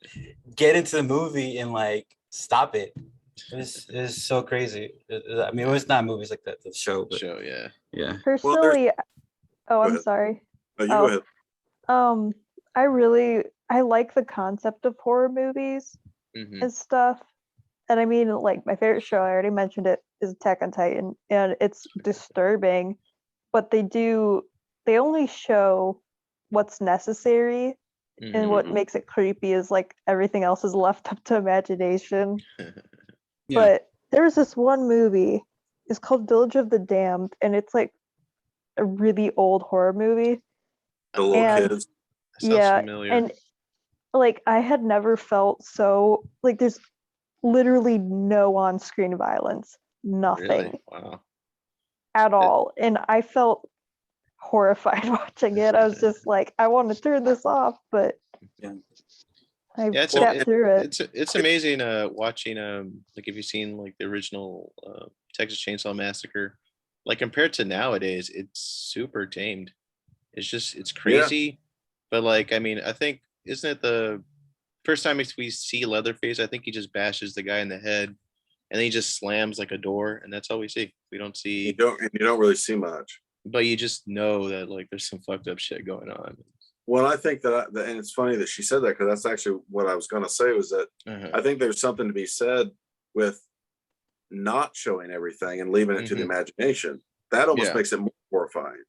get into the movie and like stop it. It was so crazy. I mean, it was not movies like that, the show, but Show, yeah. yeah. personally, Go I'm ahead. sorry. No, you go ahead. I like the concept of horror movies and stuff. And I mean, like my favorite show, I already mentioned it, is Attack on Titan, and it's disturbing, but they only show what's necessary, and what makes it creepy is like everything else is left up to imagination. Yeah. But there's this one movie, it's called Village of the Damned, and it's like a really old horror movie. The little and- kids. Sounds Yeah, familiar. and like I had never felt so like there's literally no on-screen violence, nothing Really? Wow. at all, and I felt horrified watching it. I was just like, I want to turn this off, but Yeah. I Yeah, sat through it. it's amazing watching like if you've seen like the original Texas Chainsaw Massacre, like compared to nowadays, it's super tamed. It's Yeah. crazy, but like I mean, I think isn't it the first time we see Leatherface? I think he just bashes the guy in the head, and then he just slams like a door, and that's all we see. We don't You see, don't really see much. but you just know that like there's some fucked up shit going on. Well, I think that, and it's funny that she said that because that's actually what I was going to say was that Uh-huh. I think there's something to be said with not showing everything and leaving it to the imagination. That almost Yeah. makes it more horrifying.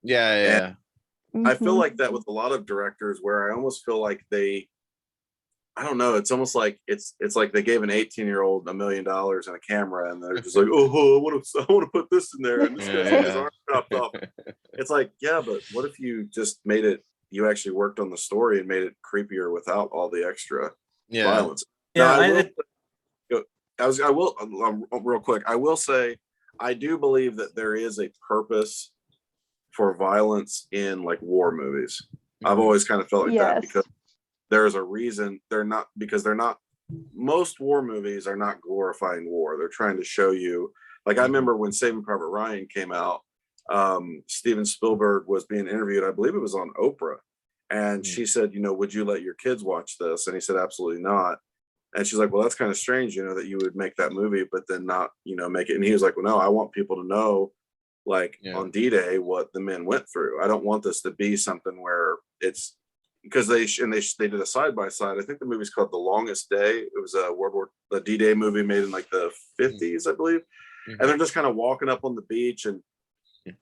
Yeah. I feel Mhm. like that with a lot of directors where I almost feel like I don't know, it's almost like it's like they gave an 18-year-old $1 million and a camera and they're just like, oh, I want to put this in there and this guy's got his arm chopped off. It's like, yeah, but what if you just made it, you actually worked on the story and made it creepier without all the extra Yeah. violence. Yeah, Now, I will real quick. I will say I do believe that there is a purpose for violence in like war movies. I've always kind of felt like that Yes. because there's a reason they're not most war movies are not glorifying war. They're trying to show you, like I remember when Saving Private Ryan came out, Steven Spielberg was being interviewed, I believe it was on Oprah, and she said, would you let your kids watch this? And he said, absolutely not. And she's like, well, that's kind of strange, that you would make that movie, but then not, make it. And he was like, well, no, I want people to know, like on D-Day, what the men went through. I don't want this to be something where it's because they did a side by side. I think the movie's called The Longest Day. It was a D-Day movie made in like the 50s, I believe. And they're just kind of walking up on the beach and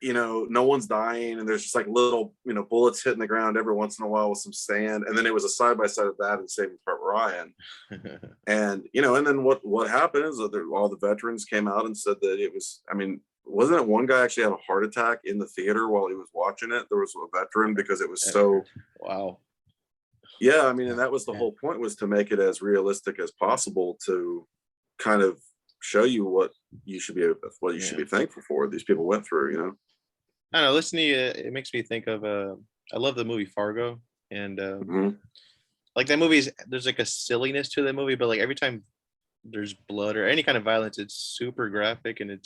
no one's dying, and there's just like little, bullets hitting the ground every once in a while with some sand. And then it was a side by side of that and Saving Private Ryan. And and then what happened is that all the veterans came out and said that it was. I mean, wasn't it one guy actually had a heart attack in the theater while he was watching it? There was a veteran because it was so. Wow. Yeah, I mean, and that was the whole point, was to make it as realistic as possible to kind of show you what you should be thankful for these people went through. I don't know. Listening to you, it makes me think of I love the movie Fargo, and like that there's like a silliness to that movie, but like every time there's blood or any kind of violence, it's super graphic, and I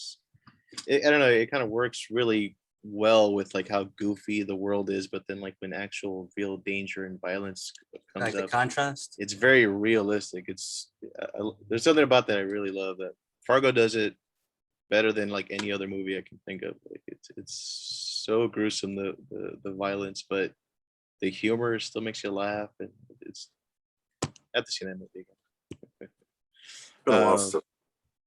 don't know, it kind of works really well with like how goofy the world is, but then like when actual real danger and violence comes like up, the contrast. it's very realistic. There's something about that I really love. That Fargo does it better than like any other movie I can think of. Like it's so gruesome, the violence, but the humor still makes you laugh, and it's I have to see that movie again. Been a lot of stuff.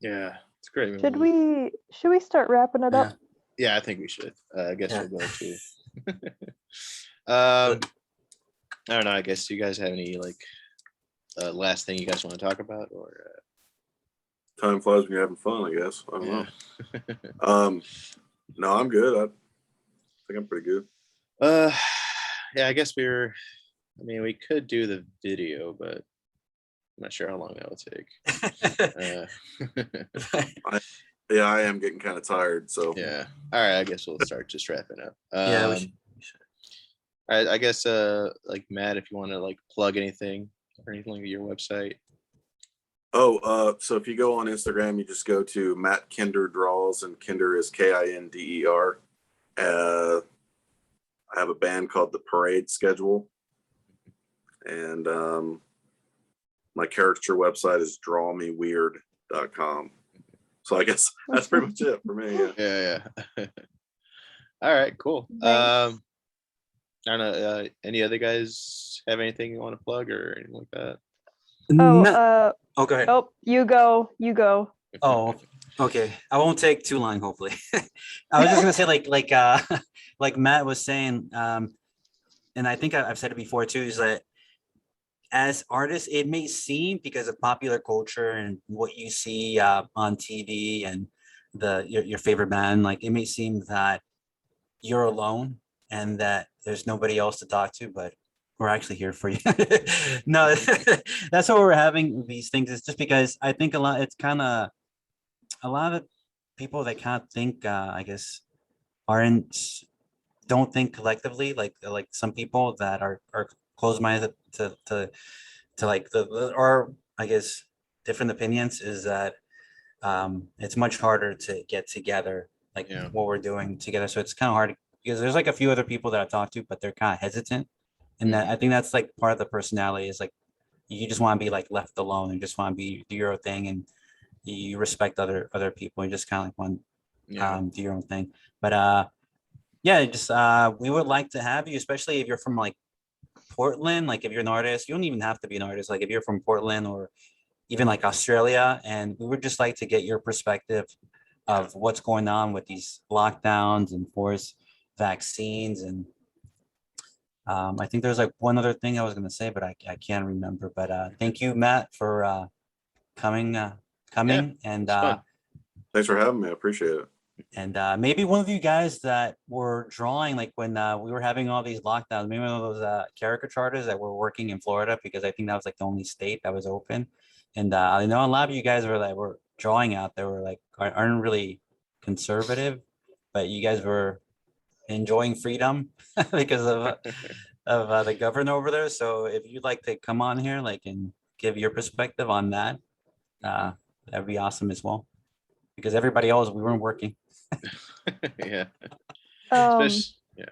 Yeah, it's a great movie. Should we start wrapping it up? Yeah, I think we should. I guess we're going to. I don't know. I guess you guys have any like last thing you guys want to talk about, or Time flies when you're having fun, I guess. I don't know. No, I'm good. I think I'm pretty good. Yeah, I guess we could do the video, but I'm not sure how long that will take. Yeah, I am getting kind of tired. So yeah. All right, I guess we'll start just wrapping up. Yeah, we All should. right, I guess like Matt, if you want to like plug anything or anything like your website. So if you go on Instagram, you just go to Matt Kinder Draws, and Kinder is Kinder. I have a band called The Parade Schedule, and my caricature website is drawmeweird.com. So I guess that's pretty much it for me. Yeah. All right, cool. Nice. I don't know. Any other guys have anything you want to plug or anything like that? No. Oh, go ahead. oh, you go. Oh, okay. I won't take too long, hopefully. I was just gonna say, like Matt was saying, and I think I've said it before too, is that as artists, it may seem, because of popular culture and what you see on TV and your favorite band, like it may seem that you're alone and that there's nobody else to talk to, but we're actually here for you. No, that's why we're having these things. It's just because I think it's kind of a lot of people that can't think, I guess, aren't don't think collectively like some people that are closed-minded to like or I guess different opinions is that it's much harder to get together like Yeah. what we're doing together. So it's kind of hard because there's like a few other people that I talk to, but they're kind of hesitant. And that I think that's like part of the personality is like you just want to be like left alone and just want to be do your own thing and you respect other people and just kind of like want Yeah. do your own thing. But yeah, just we would like to have you, especially if you're from like Portland, like if you're an artist, you don't even have to be an artist. Like if you're from Portland or even like Australia, and we would just like to get your perspective of what's going on with these lockdowns and forced vaccines. And I think there's like one other thing I was going to say, but I can't remember. But thank you, Matt, for coming, coming, It's fun. Thanks for having me. I appreciate it. and maybe one of you guys that were drawing, like when we were having all these lockdowns, maybe one of those caricature artists that were working in Florida, because I think that was like the only state that was open. And I know a lot of you guys were drawing out there were like aren't really conservative, but you guys were enjoying freedom because of the governor over there. So if you'd like to come on here, like and give your perspective on that, that'd be awesome as well. Because everybody else we weren't working. Yeah. Um, Yeah.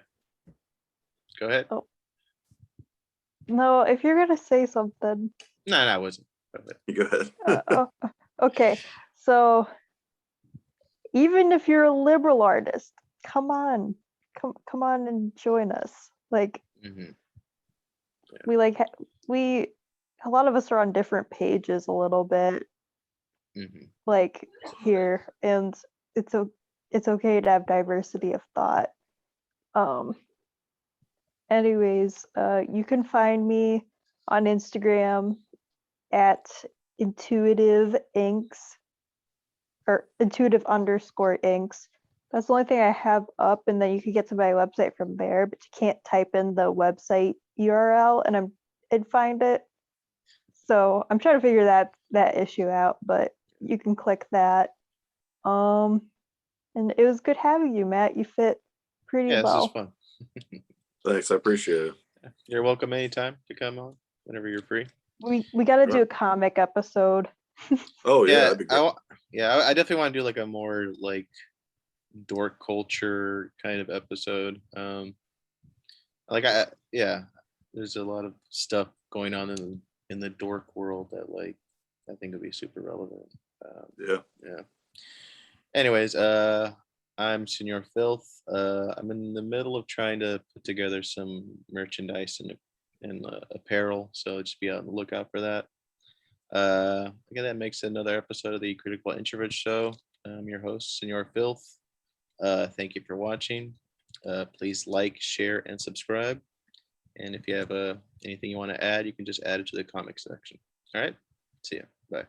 Go ahead. no, if you're gonna say something, No, I wasn't. Go ahead. You go ahead. okay. So even if you're a liberal artist, come on, come on and join us. Like Mhm. we like we a lot of us are on different pages a little bit Mhm. like here, and it's okay to have diversity of thought. Um anyways, you can find me on Instagram at intuitive inks or intuitive_inks. That's the only thing I have up, and then you can get to my website from there, but you can't type in the website URL and find it. So I'm trying to figure that issue out, but you can click that. And it was good having you, Matt. You fit pretty Yeah, this is well. fun. Thanks. I appreciate it. You're welcome anytime to come on whenever you're free. We got to do a comic episode. Oh, yeah. Yeah, That'd be great. I definitely want to do like a more like dork culture kind of episode. Like there's a lot of stuff going on in the dork world that like I think would be super relevant. Yeah. Yeah. Anyways, I'm Senor Filth. I'm in the middle of trying to put together some merchandise and apparel, so just be on the lookout for that. Again, that makes another episode of the Critical Introvert Show. I'm your host, Senor Filth. Thank you for watching. Please like, share, and subscribe. And if you have anything you want to add, you can just add it to the comment section. All right. See ya. Bye.